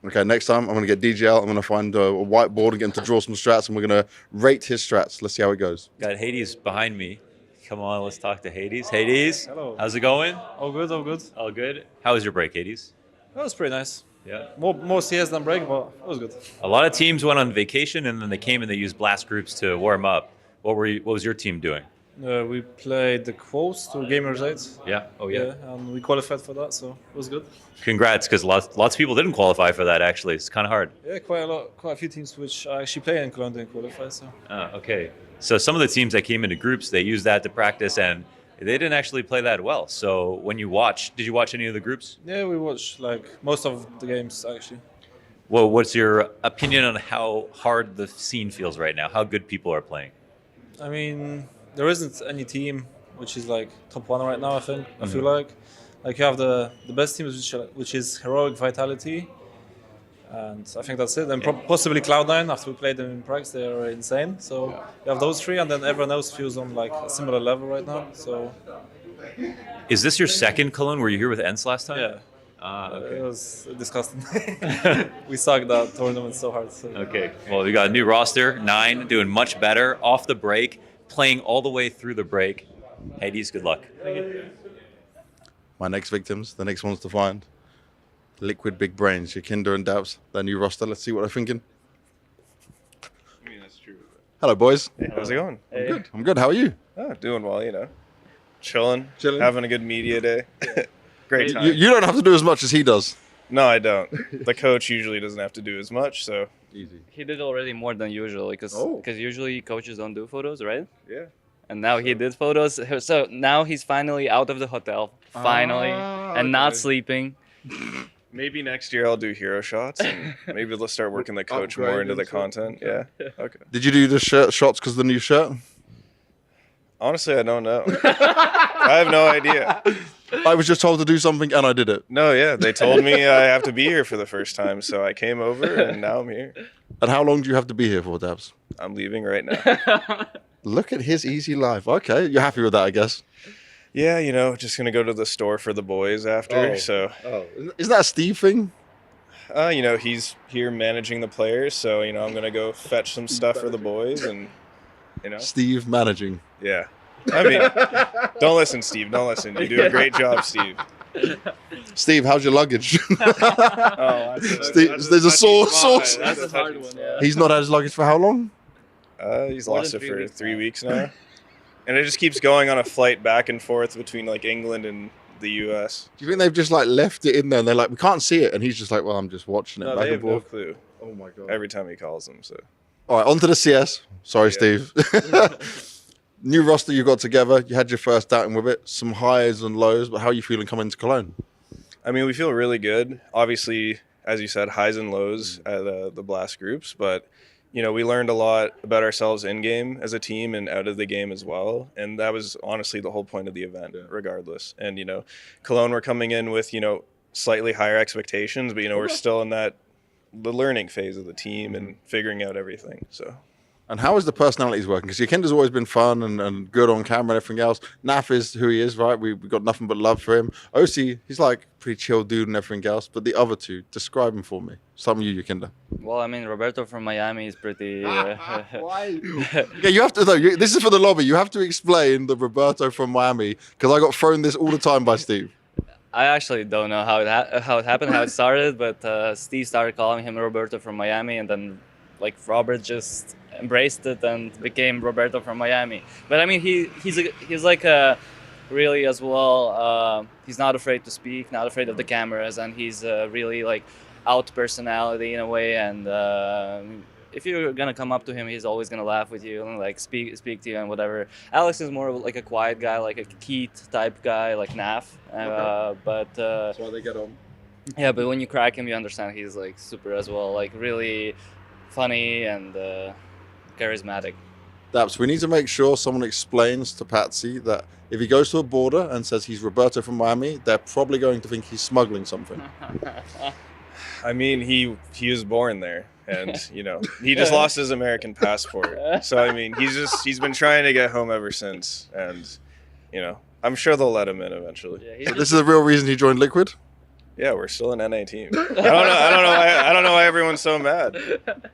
S3: Okay, next time I'm going to get DJL. I'm going to find a whiteboard and get him to draw some strats, and we're going to rate his strats. Let's see how it goes.
S16: Got Hades behind me. Come on, let's talk to Hades. Hades,
S21: hello.
S16: How's it going?
S21: All good, all good.
S16: All good. How was your break, Hades?
S21: That was pretty nice.
S16: Yeah.
S21: More CS than break, but it was good.
S16: A lot of teams went on vacation and then they came and they used blast groups to warm up. What was your team doing?
S21: We played the quotes to Gamers 8.
S16: Yeah. Oh yeah.
S21: And we qualified for that, so it was good.
S16: Congrats, because lots of people didn't qualify for that. Actually, it's kind of hard.
S21: Yeah, quite a few teams which I actually play in Cologne didn't qualify. So.
S16: Okay. So some of the teams that came into groups, they used that to practice, and they didn't actually play that well. So when you did you watch any of the groups?
S21: Yeah, we watched like most of the games actually.
S16: Well, what's your opinion on how hard the scene feels right now? How good people are playing?
S21: I mean, there isn't any team which is like top one right now. I think I feel like you have the best team which is Heroic, Vitality, and I think that's it. And possibly Cloud9 after we played them in practice, they are insane. So you have those three, and then everyone else feels on like a similar level right now. So
S16: is this your second Cologne? Were you here with ENS last time?
S21: Yeah.
S16: Okay.
S21: It was disgusting. We sucked that tournament so hard. So.
S16: Okay. Well, we got a new roster, 9, doing much better off the break, playing all the way through the break. Hades, good luck.
S21: Thank you.
S3: My next victims, the next ones to find. Liquid Big Brains, your Kinder and Dabs, their new roster. Let's see what they're thinking.
S22: I mean, that's true.
S3: Hello, boys.
S22: Hey, how's it going?
S3: I'm good. I'm good. How are you?
S22: Oh, doing well, you know. Chilling. Having a good media day. Great time.
S3: You don't have to do as much as he does.
S22: No, I don't. The coach usually doesn't have to do as much, so.
S3: Easy.
S23: He did already more than usual because usually coaches don't do photos, right?
S22: Yeah.
S23: And now he did photos. So now he's finally out of the hotel, finally, and not sleeping.
S22: Maybe next year I'll do hero shots, and maybe let's start working the coach more into the content. Yeah. Okay.
S3: Did you do the shirt shots because of the new shirt?
S22: Honestly, I don't know. I have no idea.
S3: I was just told to do something and I did it.
S22: No, yeah. They told me I have to be here for the first time, so I came over and now I'm here.
S3: And how long do you have to be here for, Dabs?
S22: I'm leaving right now.
S3: Look at his easy life. Okay, you're happy with that, I guess.
S22: Yeah, you know, just gonna go to the store for the boys after. So.
S3: Is that a Steve thing?
S22: You know, he's here managing the players, so you know, I'm gonna go fetch some stuff for the boys, and you know.
S3: Steve managing.
S22: Yeah. I mean, don't listen, Steve. Don't listen. You do a great job, Steve.
S3: Steve, how's your luggage?
S22: Steve,
S3: there's a source.
S22: That's a hard one. Yeah.
S3: He's not had his luggage for how long?
S22: He's lost it for 3 weeks now. And it just keeps going on a flight back and forth between like England and the US.
S3: Do you think they've just like left it in there and they're like, we can't see it, and he's just like, well, I'm just watching it
S22: No,
S3: back
S22: they
S3: and
S22: have no
S3: forth.
S22: clue.
S3: Oh my god.
S22: Every time he calls them, so.
S3: All right, on to the CS. Sorry, Steve. New roster you got together. You had your first outing with it. Some highs and lows, but how are you feeling coming to Cologne?
S22: I mean, we feel really good. Obviously, as you said, highs and lows at the blast groups, but you know, we learned a lot about ourselves in game as a team and out of the game as well. And that was honestly the whole point of the event, regardless. And you know, Cologne, we're coming in with slightly higher expectations, but you know, we're still in that the learning phase of the team and figuring out everything. So.
S3: And how is the personalities working? Because Yakinda's always been fun and good on camera and everything else. Naf is who he is, right? We've got nothing but love for him. OC, he's like pretty chill dude and everything else. But the other two, describe him for me. Some of you, Yakinda.
S23: Well, I mean, Roberto from Miami is pretty.
S3: Why? Yeah, you have to though. This is for the lobby. You have to explain the Roberto from Miami because I got thrown this all the time by Steve.
S23: I actually don't know how it happened, how it started, but Steve started calling him Roberto from Miami, and then like Robert just embraced it and became Roberto from Miami. But I mean, he's like a really as well. He's not afraid to speak, not afraid of the cameras, and he's really like out personality in a way. And if you're gonna come up to him, he's always gonna laugh with you and like speak to you and whatever. Alex is more of like a quiet guy, like a Keith type guy, like Naf. But
S3: that's why they get on.
S23: Yeah, but when you crack him, you understand he's like super as well, like really funny and charismatic.
S3: Daps, we need to make sure someone explains to Patsy that if he goes to a border and says he's Roberto from Miami, they're probably going to think he's smuggling something.
S22: I mean, he was born there, and you know, he just lost his American passport. So I mean, he's been trying to get home ever since, and you know, I'm sure they'll let him in eventually.
S3: So this is the real reason he joined Liquid?
S22: Yeah, we're still an NA team. I don't know why everyone's so mad.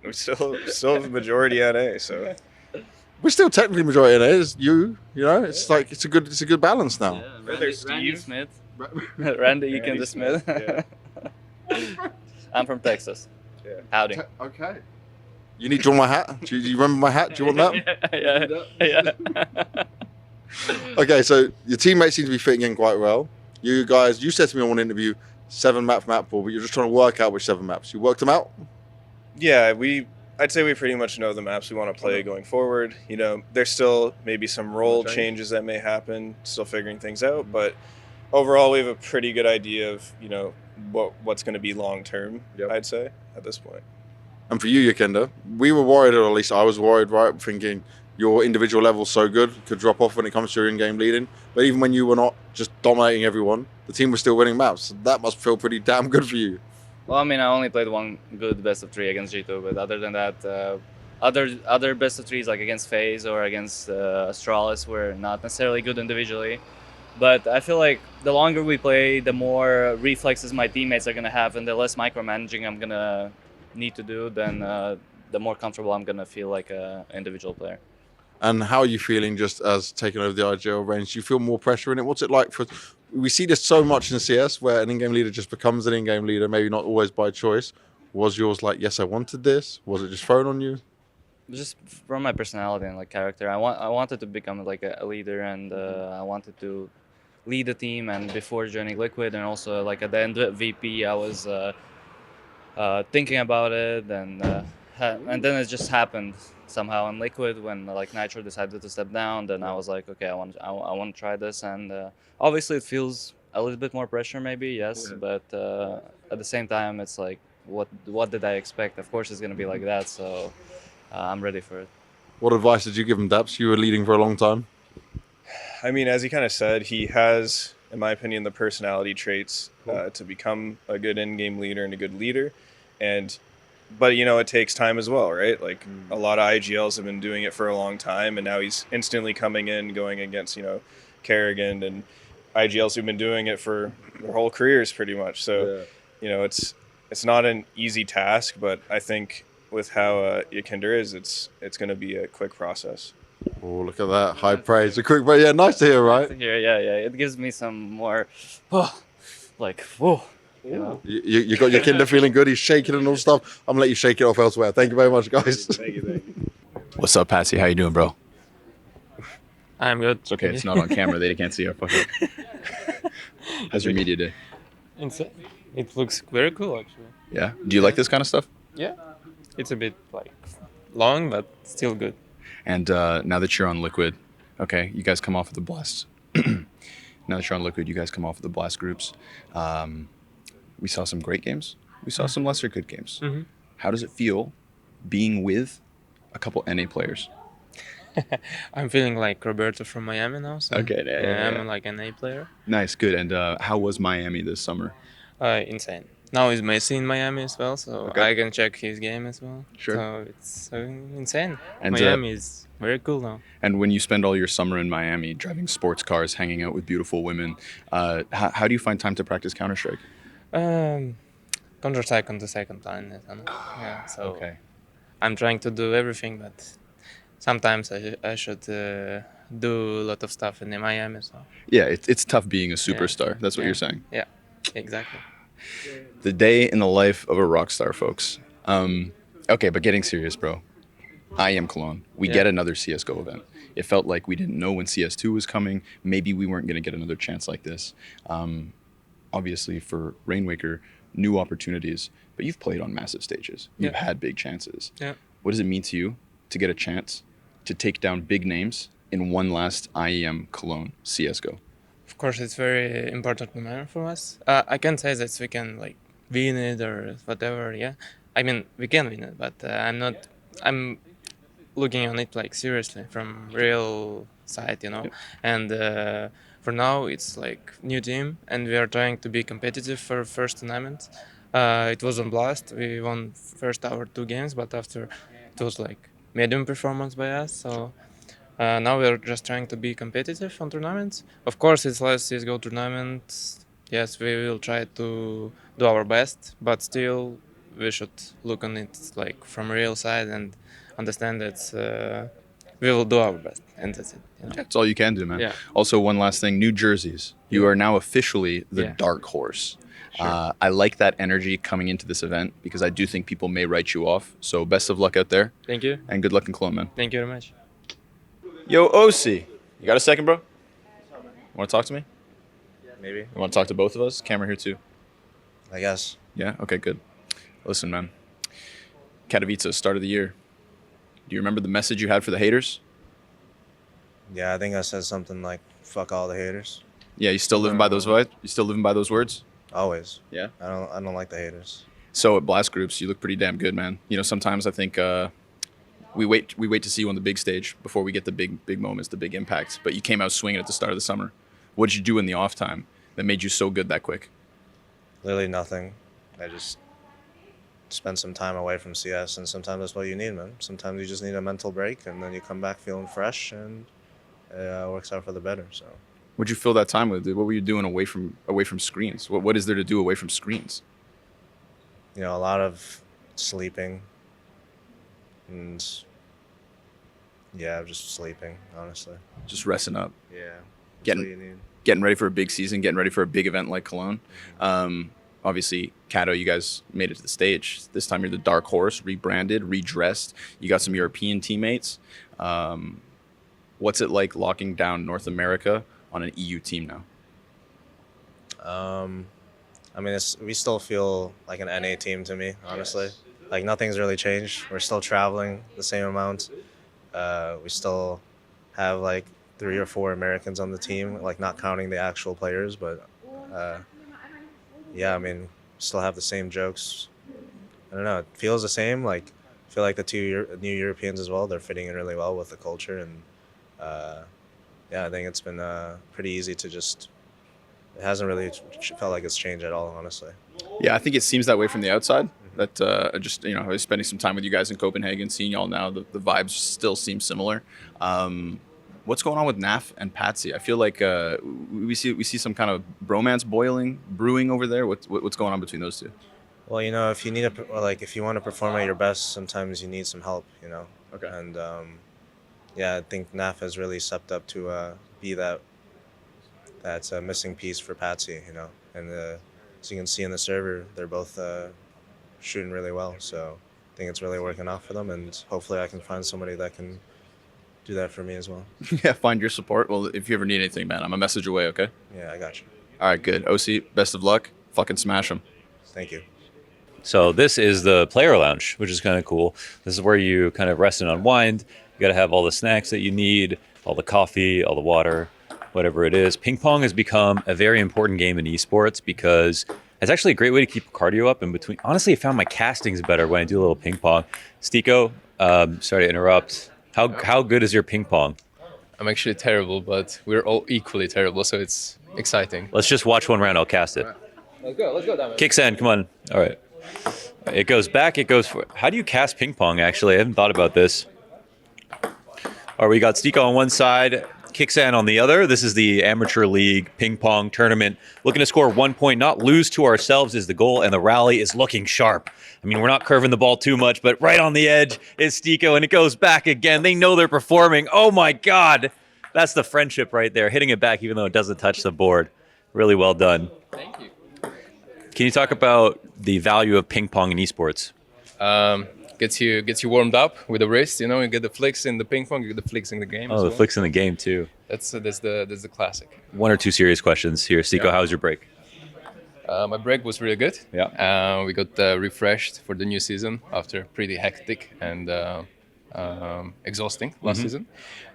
S22: We're still majority NA, so
S3: we're still technically majority NA. It's you know, it's like it's a good balance now.
S23: Yeah, Randy Smith. Randy Eakin Smith.
S22: Yeah.
S23: I'm from Texas.
S22: Yeah.
S23: Howdy.
S3: Okay. You need to draw my hat? Do you remember my hat? Do you want that?
S23: Yeah.
S3: Okay, so your teammates seem to be fitting in quite well. You guys, you said to me on one interview, 7 map pool, but you're just trying to work out which 7 maps. You worked them out?
S22: Yeah, I'd say we pretty much know the maps we want to play going forward. You know, there's still maybe some role changes that may happen, still figuring things out, but overall we have a pretty good idea of, you know, what's going to be long term, I'd say, at this point.
S3: And for you, Yakinda, we were worried, or at least I was worried, right, thinking your individual level's so good, could drop off when it comes to your in-game leading. But even when you were not just dominating everyone, the team was still winning maps. So that must feel pretty damn good for you.
S23: Well, I mean, I only played one good best of 3 against G2, but other than that, other best of 3s like against FaZe or against Astralis were not necessarily good individually. But I feel like the longer we play, the more reflexes my teammates are going to have, and the less micromanaging I'm going to need to do, then the more comfortable I'm going to feel like an individual player.
S3: And how are you feeling just as taking over the IGL range? Do you feel more pressure in it? What's it like for... We see this so much in CS where an in-game leader just becomes an in-game leader, maybe not always by choice. Was yours like, yes, I wanted this? Was it just thrown on you?
S23: Just from my personality and like character, I wanted to become like a leader, and I wanted to lead the team. And before joining Liquid, and also like at the end of VP, I was thinking about it, and then it just happened somehow in Liquid when like Nitro decided to step down. Then I was like, okay, I want to try this, and obviously it feels a little bit more pressure, maybe, yes, but at the same time, it's like, what did I expect? Of course, it's gonna be like that, so I'm ready for it.
S3: What advice did you give him, Daps? You were leading for a long time.
S22: I mean, as he kind of said, he has, in my opinion, the personality traits to become a good in-game leader and a good leader, but you know, it takes time as well, right? Like a lot of IGLs have been doing it for a long time, and now he's instantly coming in, going against, you know, Kerrigan and IGLs who've been doing it for their whole careers pretty much. So, you know, it's not an easy task, but I think with how Yakinda is, it's going to be a quick process.
S3: Oh, look at that. High praise. A quick, but yeah, nice to hear, right?
S23: Nice to hear, yeah. It gives me some more, like, whoa. You know?
S3: You got Yakinda feeling good. He's shaking and all stuff. I'm going to let you shake it off elsewhere. Thank you very much, guys.
S22: Thank you.
S5: What's up, Patsy? How you doing, bro?
S10: I'm good.
S5: It's okay. It's not on camera. They can't see our fucking... How's your media day?
S10: It looks very cool, actually.
S5: Yeah? Do you like this kind of stuff?
S10: Yeah. It's a bit, like, long, but still good.
S5: And now that you're on Liquid, okay, you guys come off of the Blast. Now that you're on Liquid, you guys come off of the Blast groups. We saw some great games. We saw some lesser good games.
S10: Mm-hmm.
S5: How does it feel being with a couple NA players?
S10: I'm feeling like Roberto from Miami now. So
S5: Okay, yeah.
S10: I'm like an A player.
S5: Nice, good. And how was Miami this summer?
S10: Insane.
S4: now he's Messi in Miami as well, so
S5: Okay.
S4: I can check his game as well.
S5: Sure.
S4: So it's insane.
S5: And,
S4: Miami is very cool now.
S5: And when you spend all your summer in Miami, driving sports cars, hanging out with beautiful women, how do you find time to practice Counter-Strike?
S4: Counter-Strike on the second plan. Yeah, so
S5: Okay.
S4: I'm trying to do everything, but sometimes I should do a lot of stuff in Miami. So
S5: Yeah, it's tough being a superstar. That's what
S4: Yeah.
S5: you're saying.
S4: Yeah, exactly.
S5: The day in the life of a rock star, folks. Okay, but getting serious, bro. IEM Cologne. We
S4: Yeah.
S5: get another CSGO event. It felt like we didn't know when CS2 was coming. Maybe we weren't going to get another chance like this. Obviously, for Rainwaker, new opportunities. But you've played on massive stages. You've
S4: Yeah.
S5: had big chances.
S4: Yeah.
S5: What does it mean to you to get a chance to take down big names in one last IEM Cologne CSGO?
S4: Of course, it's very important moment for us. I can't say that we can like win it or whatever. Yeah, I mean we can win it, but I'm not. I'm looking on it like seriously from real side, you know. And for now, it's like new team, and we are trying to be competitive for first tournament. It was on blast. We won first our 2 games, but after it was like medium performance by us. So. Now we're just trying to be competitive on tournaments. Of course, it's last CSGO tournament. Yes, we will try to do our best, but still, we should look on it like from real side and understand that we will do our best, and that's it. You know?
S5: That's all you can do, man.
S4: Yeah.
S5: Also, one last thing, new jerseys. You are now officially the
S4: Yeah.
S5: dark horse. I like that energy coming into this event because I do think people may write you off. So best of luck out there.
S4: Thank you.
S5: And good luck in Cologne, man.
S4: Thank you very much.
S11: Yo, OC, you got a second, bro? Want to talk to me?
S6: Maybe.
S11: You want to talk to both of us? Camera here too.
S6: I guess.
S5: Yeah? Okay, good. Listen, man. Katowice, start of the year. Do you remember the message you had for the haters?
S6: Yeah, I think I said something like "fuck all the haters."
S5: Yeah, you still living by those vibes? You still living by those words?
S6: Always.
S5: Yeah?
S6: I don't like the haters.
S5: So at Blast Groups, you look pretty damn good, man. You know, sometimes I think we wait to see you on the big stage before we get the big moments, the big impacts. But you came out swinging at the start of the summer. What did you do in the off time that made you so good that quick?
S6: Literally nothing. I just spent some time away from CS, and sometimes that's what you need, man. Sometimes you just need a mental break, and then you come back feeling fresh, and it works out for the better. So.
S5: What'd you fill that time with? What were you doing away from screens? What is there to do away from screens?
S6: You know, a lot of sleeping, and yeah, just sleeping, honestly.
S5: Just resting up.
S6: Yeah. That's what you need.
S5: Getting ready for a big season, getting ready for a big event like Cologne. Obviously, Cato, you guys made it to the stage. This time you're the dark horse, rebranded, redressed. You got some European teammates. What's it like locking down North America on an EU team now?
S6: I mean, we still feel like an NA team to me, honestly. Like, nothing's really changed. We're still traveling the same amount. We still have, like, 3 or 4 Americans on the team, like, not counting the actual players. But, yeah, I mean, still have the same jokes. I don't know. It feels the same. Like, I feel like the 2 new Europeans as well, they're fitting in really well with the culture. And, yeah, I think it's been pretty easy to just... It hasn't really felt like it's changed at all, honestly.
S5: Yeah, I think it seems that way from the outside. That just, you know, I was spending some time with you guys in Copenhagen, seeing y'all now, the vibes still seem similar. What's going on with Naf and Patsy? I feel like we see some kind of bromance brewing over there. What's going on between those two?
S6: Well, you know, if you need if you want to perform at your best, sometimes you need some help, you know.
S5: Okay.
S6: And yeah, I think Naf has really stepped up to be that missing piece for Patsy, you know. And as you can see in the server, they're both shooting really well. So I think it's really working out for them, and hopefully I can find somebody that can do that for me as well.
S5: Yeah, find your support. Well, if you ever need anything, man, I'm a message away, okay?
S6: Yeah, I got you.
S5: All right, good. OC, best of luck. Fucking smash them.
S6: Thank you.
S16: So this is the player lounge, which is kind of cool. This is where you kind of rest and unwind. You got to have all the snacks that you need, all the coffee, all the water, whatever it is. Ping pong has become a very important game in esports because it's actually a great way to keep cardio up in between. Honestly, I found my castings better when I do a little ping pong. Stiko, sorry to interrupt. How good is your ping pong?
S7: I'm actually terrible, but we're all equally terrible, so it's exciting.
S16: Let's just watch one round. I'll cast it.
S21: Let's go, Diamond.
S16: Kicksan, come on. All right. It goes back. It goes for. How do you cast ping pong? Actually, I haven't thought about this. All right, we got Stiko on one side, Kicksan on the other. This is the Amateur League ping pong tournament. Looking to score 1 point, not lose to ourselves is the goal, and the rally is looking sharp. I mean, we're not curving the ball too much, but right on the edge is Stiko, and it goes back again. They know they're performing. Oh my God. That's the friendship right there, hitting it back even though it doesn't touch the board. Really well done.
S21: Thank you.
S16: Can you talk about the value of ping pong in esports?
S7: Gets you warmed up with the wrist. You know, you get the flicks in the ping pong, you get the flicks in the game.
S16: Oh,
S7: as
S16: the
S7: well.
S16: flicks in the game too.
S7: That's the classic.
S16: 1 or 2 serious questions here. Stiko, how was your break?
S7: My break was really good.
S16: Yeah.
S7: We got refreshed for the new season after pretty hectic and exhausting last season.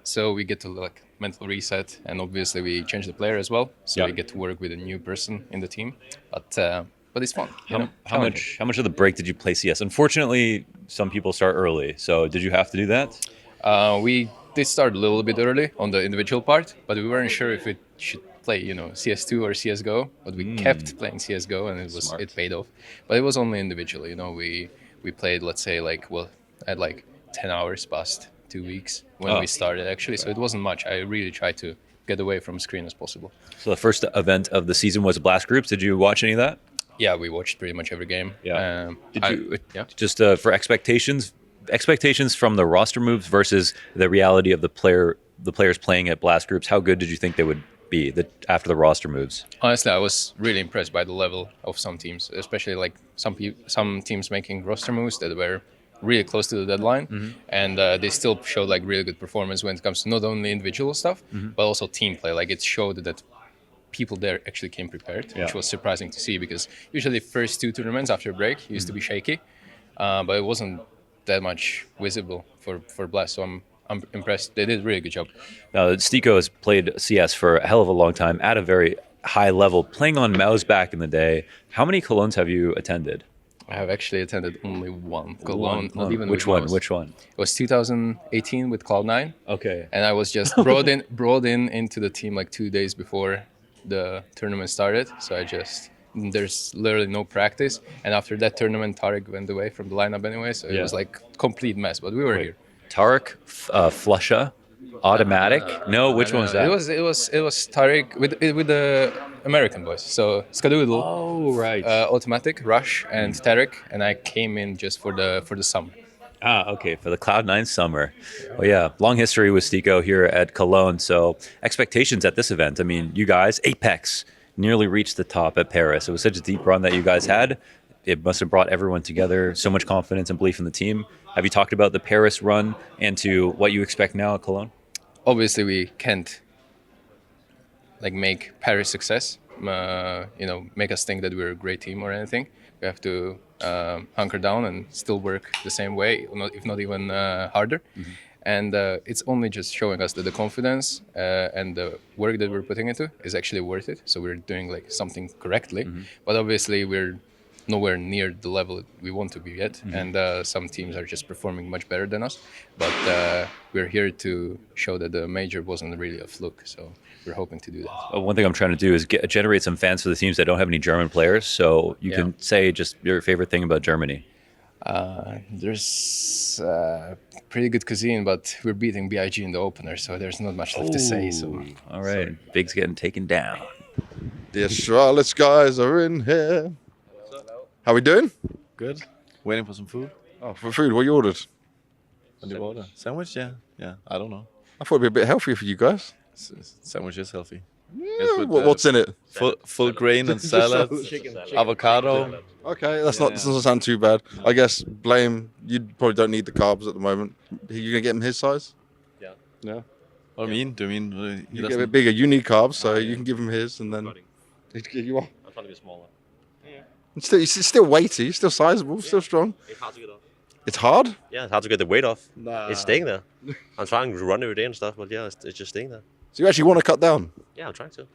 S7: So we get to like mental reset, and obviously we change the player as well. So we get to work with a new person in the team. But it's fun.
S16: How much of the break did you play CS? Unfortunately, some people start early. So did you have to do that?
S7: We did start a little bit early on the individual part, but we weren't sure if it should play, CS2 or CSGO. But we kept playing CSGO, and it paid off. But it was only individual. We played, let's say, at 10 hours past 2 weeks when we started actually. So it wasn't much. I really tried to get away from screen as possible.
S16: So the first event of the season was Blast Groups. Did you watch any of that?
S7: Yeah, we watched pretty much every game.
S16: Yeah. Just for expectations from the roster moves versus the reality of the players playing at Blast Groups, how good did you think they would be after the roster moves?
S7: Honestly, I was really impressed by the level of some teams, especially like some teams making roster moves that were really close to the deadline, and they still showed like really good performance when it comes to not only individual stuff but also team play. Like it showed that people there actually came prepared, which was surprising to see, because usually first 2 tournaments after break used to be shaky, but it wasn't that much visible for Blast. So I'm impressed. They did a really good job.
S16: Now, Stiko has played CS for a hell of a long time at a very high level, playing on mouse back in the day. How many Colognes have you attended?
S7: I have actually attended only one Cologne, not even
S16: Which
S7: with
S16: one?
S7: mouse.
S16: Which one?
S7: It was 2018 with Cloud9.
S16: Okay.
S7: And I was just brought in into the team like 2 days before the tournament started. So there's literally no practice. And after that tournament, Tarek went away from the lineup anyway. So it was like complete mess, but we were here.
S16: Tarek, Flusha, Automatic? No, which one was that?
S7: It was Tarek with the American boys. So Skadoodle, Automatic, Rush, and Tarek. And I came in just for the summer.
S16: Ah, okay, for the Cloud9 summer. Well, yeah, long history with Stiko here at Cologne. So expectations at this event. I mean, you guys, Apeks, nearly reached the top at Paris. It was such a deep run that you guys had. It must have brought everyone together, so much confidence and belief in the team. Have you talked about the Paris run and to what you expect now at Cologne?
S7: Obviously, we can't make Paris success, make us think that we're a great team or anything. We have to hunker down and still work the same way, if not even harder. And it's only just showing us that the confidence and the work that we're putting into is actually worth it. So we're doing something correctly, but obviously we're nowhere near the level we want to be yet. And some teams are just performing much better than us. But we're here to show that the major wasn't really a fluke. So we're hoping to do that.
S16: One thing I'm trying to do is generate some fans for the teams that don't have any German players. So you can say just your favorite thing about Germany.
S7: There's pretty good cuisine, but we're beating BIG in the opener, so there's not much left to say. So
S16: all right, Big's getting taken down.
S3: The Astralis guys are in here. How we doing?
S8: Good. Waiting for some food.
S3: Oh, for food, what you ordered?
S8: What do you order? Sandwich? Yeah. I don't know.
S3: I thought it'd be a bit healthier for you guys.
S8: Sandwich is healthy.
S3: Yeah, what's in it?
S8: Full grain and salad, avocado.
S3: Okay, that doesn't sound too bad. I guess Blame, you probably don't need the carbs at the moment. You gonna get him his size?
S8: Yeah.
S3: Yeah.
S8: What do you mean?
S3: You get a bit bigger. You need carbs, so you can give him his, and then you are.
S9: I'm trying to be smaller.
S3: It's still weighty, still sizable, still strong.
S9: It's hard to get off.
S3: It's hard?
S9: Yeah, it's hard to get the weight off.
S3: Nah.
S9: It's staying there. I'm trying to run every day and stuff, but yeah, it's just staying there.
S3: So you actually want to cut down?
S9: Yeah, I'm trying to.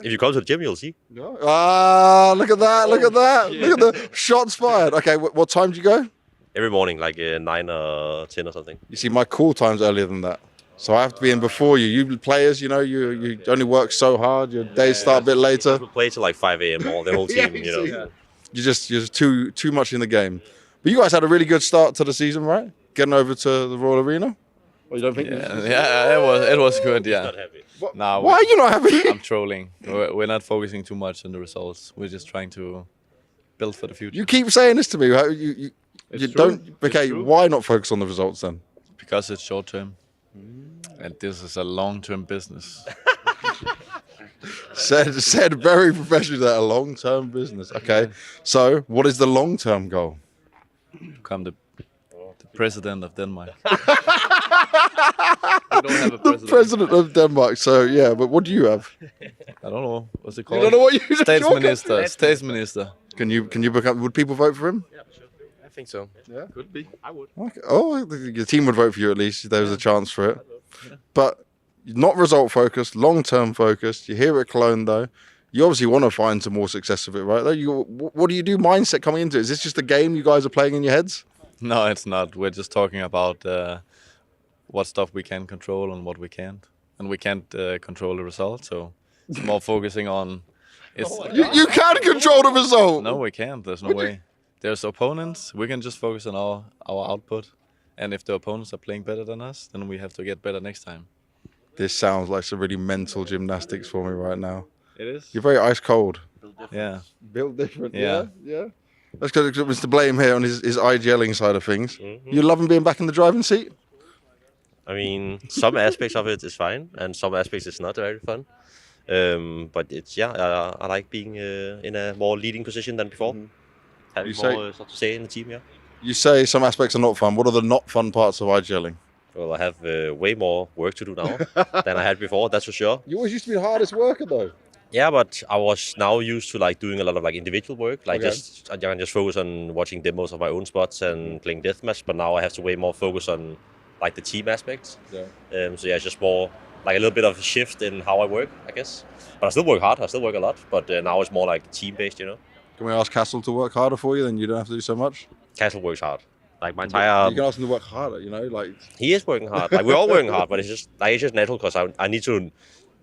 S9: If you come to the gym, you'll see.
S3: Ah, look at that, look at that. Look at the shots fired. Okay, what time do you go?
S9: Every morning, like 9 or 10 or something.
S3: You see, my call time's earlier than that. So I have to be in before you. You players, you know, you only work so hard. Your days start a bit later.
S9: We play till like 5 a.m. all the whole team. You know.
S3: You're just too much in the game. But you guys had a really good start to the season, right? Getting over to the Royal Arena. Or you don't think?
S8: Yeah, it was good. Yeah. Nah,
S3: Why are you not happy?
S8: I'm trolling. We're not focusing too much on the results. We're just trying to build for the future.
S3: You keep saying this to me. You
S8: It's
S3: don't.
S8: true.
S3: Okay,
S8: It's true.
S3: why not focus on the results then?
S8: Because it's short term, and this is a long term business.
S3: Said very professionally that a long-term business. Okay, so what is the long-term goal?
S8: Become the president of Denmark. We don't have a
S3: The president of Denmark. So yeah, but what do you have?
S8: I don't know. What's it
S3: You
S8: called?
S3: don't know what you
S8: Statsminister. Statsminister.
S3: Can you become? Would people vote for him?
S22: I think so.
S3: Yeah,
S22: could be. I would.
S3: Okay. Oh, your team would vote for you at least. There was a chance for it. But not result focused, long term focused. You're here at Cologne though. You obviously want to find some more success of it, right? What do you do mindset coming into it? Is this just a game you guys are playing in your heads?
S8: No, it's not. We're just talking about what stuff we can control and what we can't. And we can't control the result, so it's more focusing on...
S3: You can control the result!
S8: No, we can't. There's no way. There's opponents. We can just focus on our output. And if the opponents are playing better than us, then we have to get better next time.
S3: This sounds like some really mental gymnastics for me right now.
S8: It is.
S3: You're very ice cold.
S8: Yeah.
S3: Built different.
S8: Yeah.
S3: Yeah. Let's go to Mr. Blame here on his IGLing side of things. You loving being back in the driving seat?
S9: I mean, some aspects of it is fine, and some aspects is not very fun. But it's I like being in a more leading position than before. Having more stuff to say in the team, yeah.
S3: You say some aspects are not fun. What are the not fun parts of IGLing?
S9: Well, I have way more work to do now than I had before. That's for sure.
S3: You always used to be the hardest worker though.
S9: Yeah, but I was now used to like doing a lot of like individual work. Like
S3: Okay.
S9: I can just focus on watching demos of my own spots and playing deathmatch. But now I have to way more focus on like the team aspects.
S3: Yeah.
S9: So yeah, it's just more like a little bit of a shift in how I work, I guess. But I still work hard. I still work a lot. But now it's more like team based, you know.
S3: Can we ask Castle to work harder for you, then you don't have to do so much?
S9: Castle works hard. Like my entire.
S3: You can ask him to work harder, you know, like.
S9: He is working hard. Like we're all working hard, but it's just natural because I need to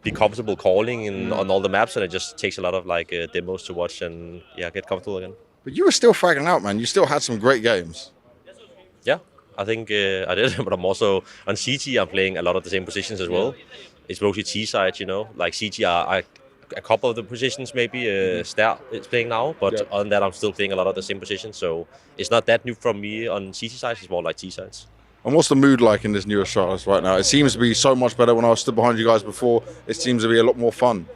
S9: be comfortable calling on all the maps, and it just takes a lot of like demos to watch and get comfortable again.
S3: But you were still fragging out, man. You still had some great games.
S9: Yeah, I think I did, but I'm also on CT. I'm playing a lot of the same positions as well. It's mostly T side, you know. Like CT are a couple of the positions maybe. Star is playing now, but other than that, I'm still playing a lot of the same positions. So it's not that new from me on CT sides. It's more like T sides.
S3: And what's the mood like in this new Astralis right now? It seems to be so much better. When I was stood behind you guys before, it seems to be a lot more fun.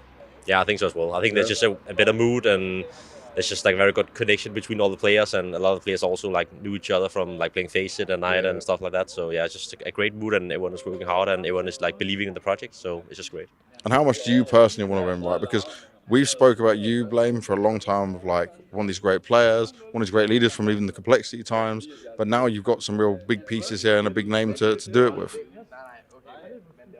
S9: Yeah, I think so as well. I think there's just a better mood, and there's just like a very good connection between all the players, and a lot of the players also like knew each other from like playing Face It and Night and stuff like that. So yeah, it's just a great mood, and everyone is working hard, and everyone is like believing in the project. So it's just great.
S3: And how much do you personally want to win, right? Because we've spoke about you, Blame, for a long time of like one of these great players, one of these great leaders from even the complexity times. But now you've got some real big pieces here and a big name to do it with.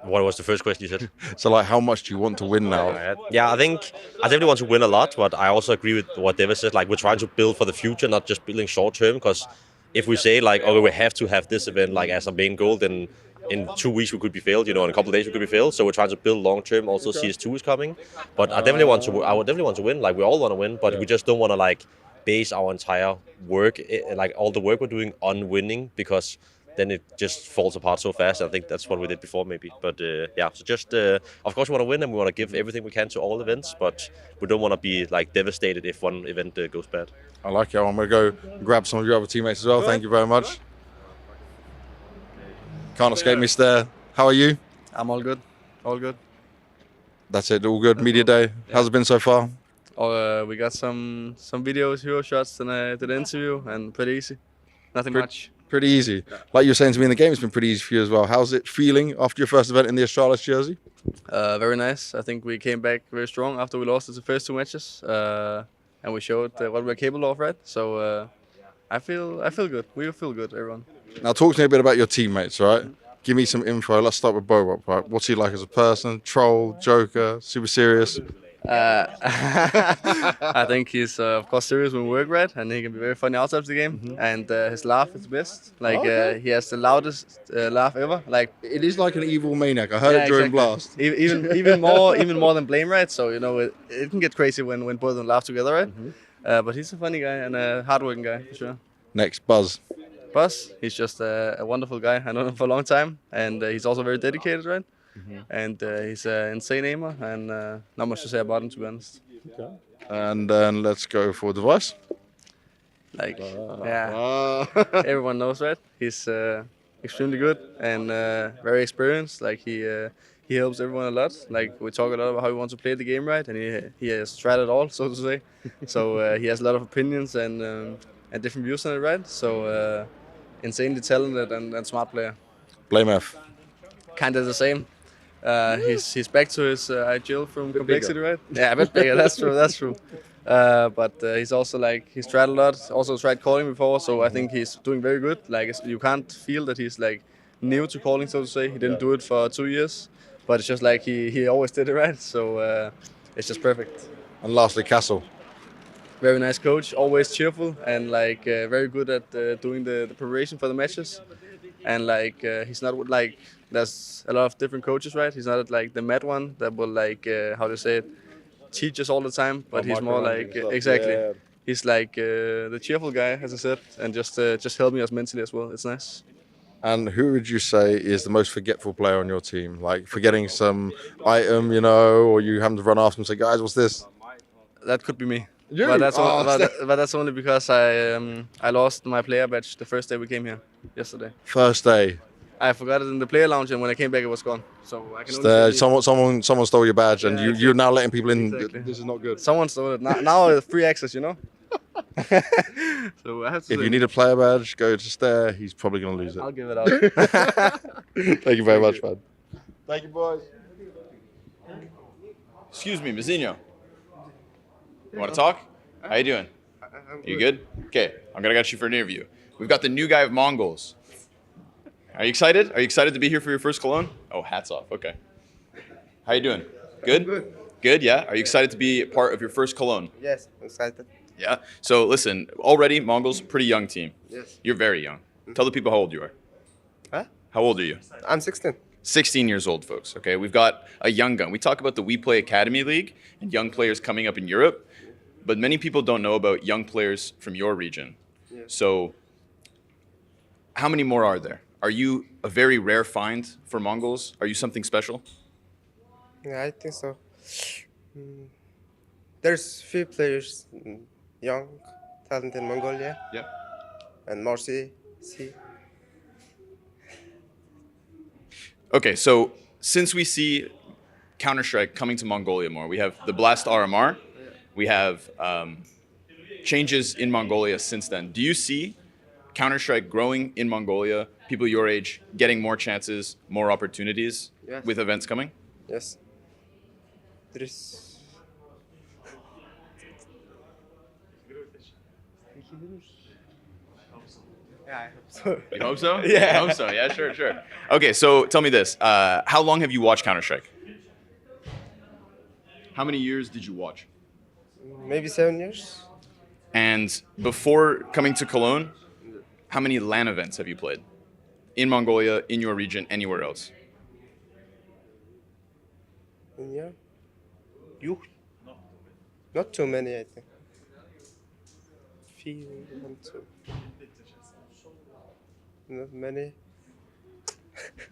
S9: What was the first question you said?
S3: So like, how much do you want to win now?
S9: Yeah, I think I definitely want to win a lot, but I also agree with what David said. Like we're trying to build for the future, not just building short term. Because if we say like, okay, we have to have this event like as a main goal, then in 2 weeks we could be failed, you know, in a couple of days we could be failed. So we're trying to build long term. Also, CS2 is coming, but I would definitely want to win. Like we all want to win, but we just don't want to like base our entire work, like all the work we're doing, on winning, because then it just falls apart so fast. I think that's what we did before, maybe. But yeah, so just of course we want to win, and we want to give everything we can to all events, but we don't want to be like devastated if one event goes bad.
S3: I like it. I'm going to go grab some of your other teammates as well. Thank you very much. Can't escape me stare. How are you?
S2: I'm all good. All good.
S3: That's it. All good. Media day. How's it been so far?
S2: We got some videos, hero shots, and I did an interview, and pretty easy. Nothing much.
S3: Pretty easy. Like you were saying to me in the game, it's been pretty easy for you as well. How's it feeling after your first event in the Astralis jersey?
S2: Very nice. I think we came back very strong after we lost the first two matches, and we showed what we're capable of, right? So I feel good. We feel good, everyone.
S3: Now talk to me a bit about your teammates, right? Give me some info. Let's start with Bobop, right? What's he like as a person? Troll, joker, super serious?
S2: I think he's of course serious when work, right? And he can be very funny outside of the game. And his laugh is best. Like
S3: Okay.
S2: he has the loudest laugh ever. Like
S3: it is like an evil maniac. I heard it during Blast.
S2: even more than Blame, right? So you know it can get crazy when both of them laugh together, right? But he's a funny guy and a hardworking guy for sure.
S3: Next, Buzz.
S2: Buzz, he's just a wonderful guy. I know him for a long time, and he's also very dedicated, right? And he's an insane aimer, and not much to say about him, to be honest.
S3: Okay. And then let's go for Device.
S2: Like, yeah, everyone knows, right? He's extremely good and very experienced. Like he helps everyone a lot. Like we talk a lot about how he wants to play the game, right? And he has tried it all, so to say. So he has a lot of opinions and different views on it, right? So insanely talented and smart player.
S3: Blame F.
S2: Kind of the same. He's back to his ideal from complexity, right? Yeah, a bit bigger. That's true. That's true. But he's also like he's tried a lot. Also tried calling before, so I think he's doing very good. Like you can't feel that he's like new to calling, so to say. He didn't do it for 2 years, but it's just like he always did it right. So it's just perfect.
S3: And lastly, Castle.
S2: Very nice coach, always cheerful and like very good at doing the preparation for the matches. And like he's not like there's a lot of different coaches, right? He's not like the mad one that will like how to say it, teach us all the time. But he's more like exactly. Yeah. He's like the cheerful guy, as I said, and just help me us mentally as well. It's nice.
S3: And who would you say is the most forgetful player on your team? Like forgetting some item, you know, or you having to run after them and say, guys, what's this?
S2: That could be me.
S3: You?
S2: But that's only because I lost my player badge the first day we came here yesterday.
S3: First day.
S2: I forgot it in the player lounge, and when I came back, it was gone. So I can only say
S3: someone stole your badge, and
S2: Yeah,
S3: you're now letting people in.
S2: Exactly.
S3: This is not good.
S2: Someone stole it. Now free access, you know. So I have to.
S3: If you need a player badge, go to Stair. He's probably going to lose it.
S2: I'll give it out.
S3: Thank you very much, man.
S2: Thank you, boys.
S11: Excuse me, Mazinho. You want to talk? How you doing? You good? Okay, I'm gonna get you for an interview. We've got the new guy of Mongolz. Are you excited? Are you excited to be here for your first Cologne? Oh, hats off. Okay. How you doing? Good? Good. Good, yeah? Are you excited to be part of your first Cologne?
S12: Yes, I'm excited.
S11: Yeah? So listen, already Mongolz, pretty young team.
S12: Yes.
S11: You're very young. Tell the people how old you are.
S12: Huh?
S11: How old are you?
S12: I'm 16.
S11: 16 years old, folks, okay? We've got a young gun. We talk about the We Play Academy League and young players coming up in Europe, but many people don't know about young players from your region.
S12: Yes.
S11: So how many more are there? Are you a very rare find for Mongolz? Are you something special?
S12: Yeah, I think so. There's few players, young, talented in Mongolia.
S11: Yeah.
S12: And more see.
S11: Okay, so since we see Counter-Strike coming to Mongolia more, we have the Blast RMR, we have changes in Mongolia since then. Do you see Counter-Strike growing in Mongolia, people your age getting more chances, more opportunities
S12: Yes.
S11: with events coming?
S12: Yes. There is. Yeah, I hope so.
S11: You hope so?
S12: Yeah.
S11: I hope so. Yeah, sure. Okay, so tell me this. How long have you watched Counter-Strike? How many years did you watch?
S12: Maybe 7 years.
S11: And before coming to Cologne, how many LAN events have you played? In Mongolia, in your region, anywhere else?
S12: Yeah. You? Not too many, I think. Few, 1, 2. Not many.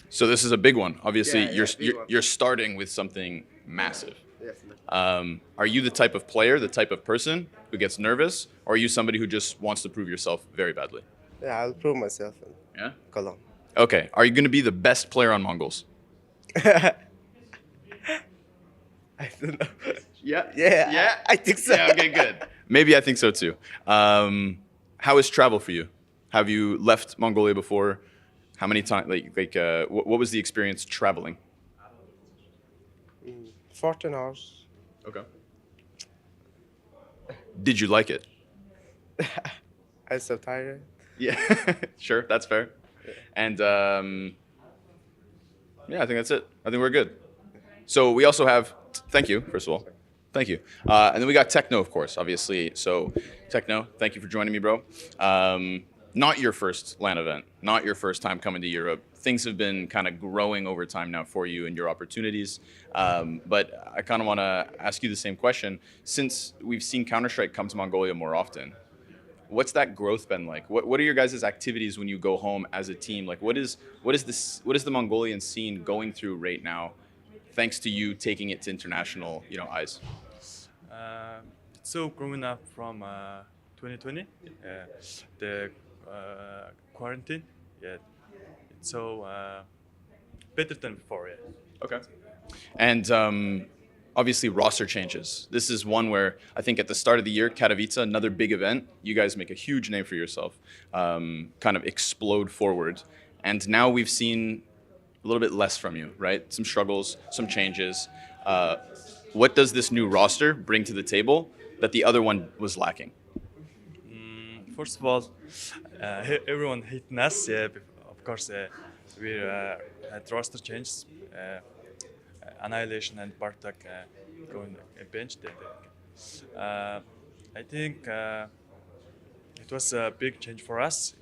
S11: So this is a big one. Obviously,
S12: Yeah, big one.
S11: you're starting with something massive.
S12: Yes.
S11: Are you the type of player, the type of person who gets nervous, or are you somebody who just wants to prove yourself very badly?
S12: Yeah, I'll prove myself in
S11: Yeah?
S12: Cologne.
S11: Okay. Are you going to be the best player on Mongolz?
S12: I don't know.
S11: Yeah.
S12: Yeah. I think so.
S11: Yeah, okay, good. Maybe I think so too. How is travel for you? Have you left Mongolia before? How many times? What was the experience traveling?
S12: 14 hours.
S11: Okay. Did you like it?
S12: I'm so tired.
S11: Yeah, sure, that's fair. And yeah, I think that's it. I think we're good. So we also have, thank you, first of all. Thank you. And then we got Techno, of course, obviously. So, Techno, thank you for joining me, bro. Not your first LAN event, not your first time coming to Europe. Things have been kind of growing over time now for you and your opportunities. But I kind of want to ask you the same question. Since we've seen Counter-Strike come to Mongolia more often, what's that growth been like? What are your guys' activities when you go home as a team? Like, what is the Mongolian scene going through right now, thanks to you taking it to international, eyes?
S13: So growing up from 2020, the quarantine, it's so better than before.
S11: Okay. And obviously roster changes. This is one where I think at the start of the year, Katowice, another big event, you guys make a huge name for yourself, kind of explode forward. And now we've seen a little bit less from you, right? Some struggles, some changes. What does this new roster bring to the table that the other one was lacking?
S13: First of all, everyone hating us. Of course, we had roster changes. Annihilation and Bartek going benched. I think it was a big change for us.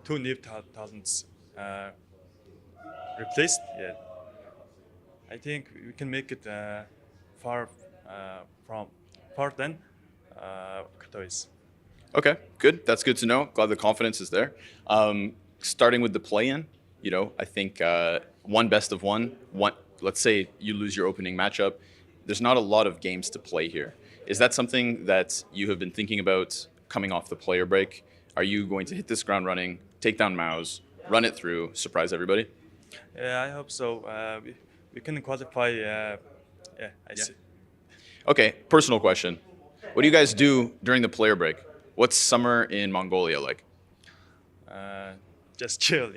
S13: Two new talents replaced. I think we can make it far than Katowice.
S11: Okay, good. That's good to know. Glad the confidence is there. Starting with the play-in, I think one best of one. Let's say you lose your opening matchup. There's not a lot of games to play here. Is that something that you have been thinking about coming off the player break? Are you going to hit this ground running, take down Maus, run it through, surprise everybody?
S13: I hope so. We can qualify. I see.
S11: Okay, personal question. What do you guys do during the player break? What's summer in Mongolia like?
S13: Just chill,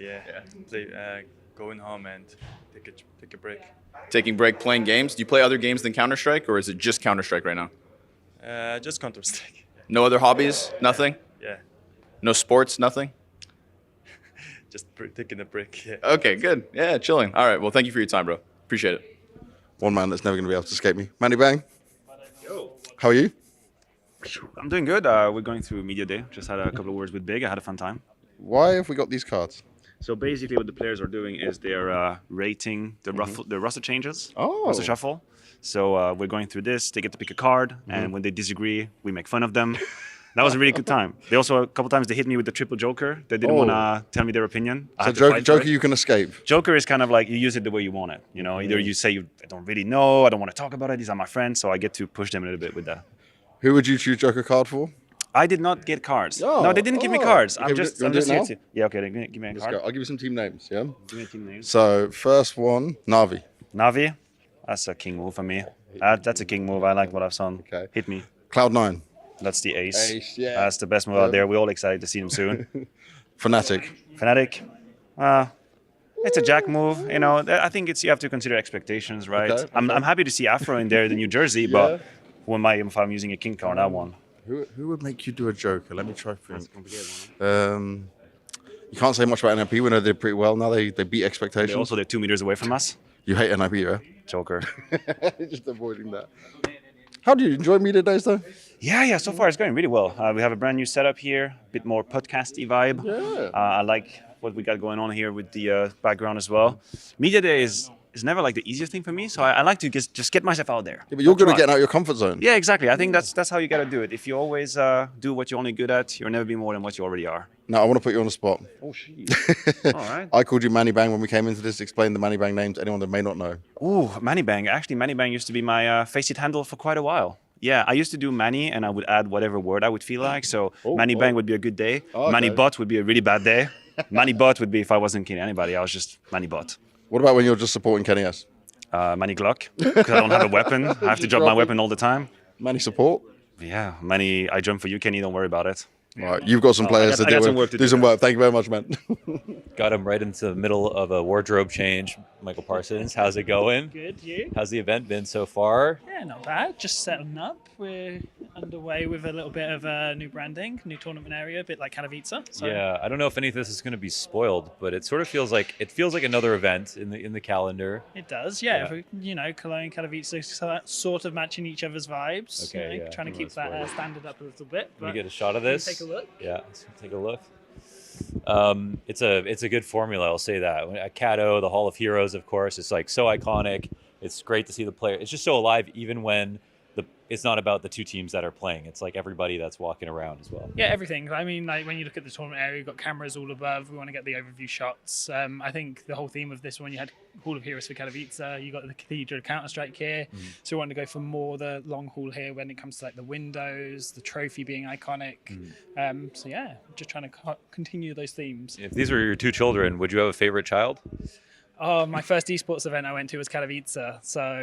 S13: Play, going home and take a break.
S11: Taking break, playing games. Do you play other games than Counter-Strike, or is it just Counter-Strike right now?
S13: Just Counter-Strike.
S11: No other hobbies? Nothing?
S13: Yeah.
S11: No sports? Nothing?
S13: Just taking a break. Yeah.
S11: Okay, good. Yeah, chilling. All right. Well, thank you for your time, bro. Appreciate it.
S3: One man that's never going to be able to escape me. Manny Bang. How are you?
S14: I'm doing good. We're going through media day. Just had a couple of words with Big. I had a fun time.
S3: Why have we got these cards?
S14: So basically, what the players are doing is they're rating the roster changes,
S3: Oh.
S14: roster shuffle. So we're going through this. They get to pick a card, and when they disagree, we make fun of them. That was a really good time. They also, a couple times, they hit me with the triple Joker. They didn't want to tell me their opinion. I
S3: So
S14: had to fight for
S3: Joker,
S14: it.
S3: you can escape.
S14: Joker is kind of like you use it the way you want it. Either you say I don't really know, I don't want to talk about it. These are my friends, so I get to push them a little bit with that.
S3: Who would you choose Joker card for?
S14: I did not get cards.
S3: Oh,
S14: No, they didn't give me cards.
S3: Okay,
S14: I'm just
S3: you wanna do it
S14: here
S3: now?
S14: to. Yeah, okay. Then give me a
S3: Let's
S14: card.
S3: go. I'll give you some team names, yeah?
S14: Give me a team name.
S3: So, first one, Navi.
S14: Navi, that's a king move for me. That's a king move. I like what I've seen.
S3: Okay.
S14: Hit me.
S3: Cloud9.
S14: That's the ace.
S3: Ace, yeah.
S14: That's the best move out there. We're all excited to see him soon.
S3: Fnatic.
S14: Fnatic. It's a jack move. I think you have to consider expectations, right?
S3: Okay,
S14: I'm happy to see Afro in there, the New Jersey, but who am I if I'm using a king card on that one?
S3: Who would make you do a Joker? Let me try to think. You can't say much about NIP. We know they did pretty well. Now they beat expectations.
S14: They're 2 meters away from us.
S3: You hate NIP, yeah?
S14: Joker.
S3: Just avoiding that. How do you enjoy media days, though?
S14: Yeah, so far it's going really well. We have a brand new setup here, a bit more podcasty vibe.
S3: Yeah.
S14: I like what we got going on here with the background as well. Media day is never like the easiest thing for me, so I like to just get myself out there.
S3: Yeah, but you're good at getting out of your comfort zone.
S14: Yeah, exactly. I think that's how you got to do it. If you always do what you're only good at, you'll never be more than what you already are.
S3: Now, I want to put you on the spot.
S14: Oh, shit. All right.
S3: I called you Manny Bang when we came into this. Explain the Manny Bang name to anyone that may not know.
S14: Ooh, Manny Bang. Actually, Manny Bang used to be my Faceit handle for quite a while. Yeah, I used to do Manny, and I would add whatever word I would feel like. So Manny Bang would be a good day.
S3: Okay.
S14: Manny Bot would be a really bad day. Manny Bot would be if I wasn't killing anybody. I was just Manny Bot.
S3: What about when you're just supporting Kenny S?
S14: Manny Glock, because I don't have a weapon. I have to drop my weapon all the time.
S3: Manny support?
S14: Yeah, Manny, I jump for you, Kenny. Don't worry about it.
S3: All right, you've got some players to deal with. Do some work. Thank you very much, man.
S16: Got him right into the middle of a wardrobe change. Michael Parsons, how's it going?
S15: Good, you?
S16: How's the event been so far?
S15: Yeah, not bad. Just setting up. We're underway with a little bit of new branding, new tournament area, a bit like Katowice. So.
S16: Yeah, I don't know if any of this is going to be spoiled, but it sort of feels like another event in the calendar.
S15: It does, yeah. Cologne, Katowice, sort of matching each other's vibes.
S16: Okay, yeah.
S15: Trying to keep that standard up a little bit.
S16: Can we get a shot of this?
S15: Take a look.
S16: Yeah, let's take a look. It's a good formula, I'll say that. At Cato, the Hall of Heroes, of course, it's like so iconic. It's great to see the player. It's just so alive, even when it's not about the two teams that are playing. It's like everybody that's walking around as well.
S15: Yeah, everything. I mean, like when you look at the tournament area, you've got cameras all above. We want to get the overview shots. I think the whole theme of this one, you had Hall of Heroes for Katowice. You got the Cathedral Counter-Strike here. So we want to go for more the long haul here when it comes to like the windows, the trophy being iconic. So yeah, just trying to continue those themes.
S16: If these were your two children, would you have a favorite child?
S15: Oh, my first esports event I went to was Katowice, so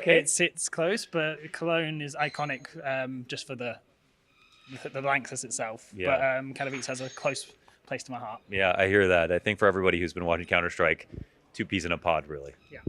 S15: it sits close, but Cologne is iconic just for the Lanxess itself.
S16: Yeah.
S15: But Katowice has a close place to my heart.
S16: Yeah, I hear that. I think for everybody who's been watching Counter-Strike, two peas in a pod, really.
S15: Yeah.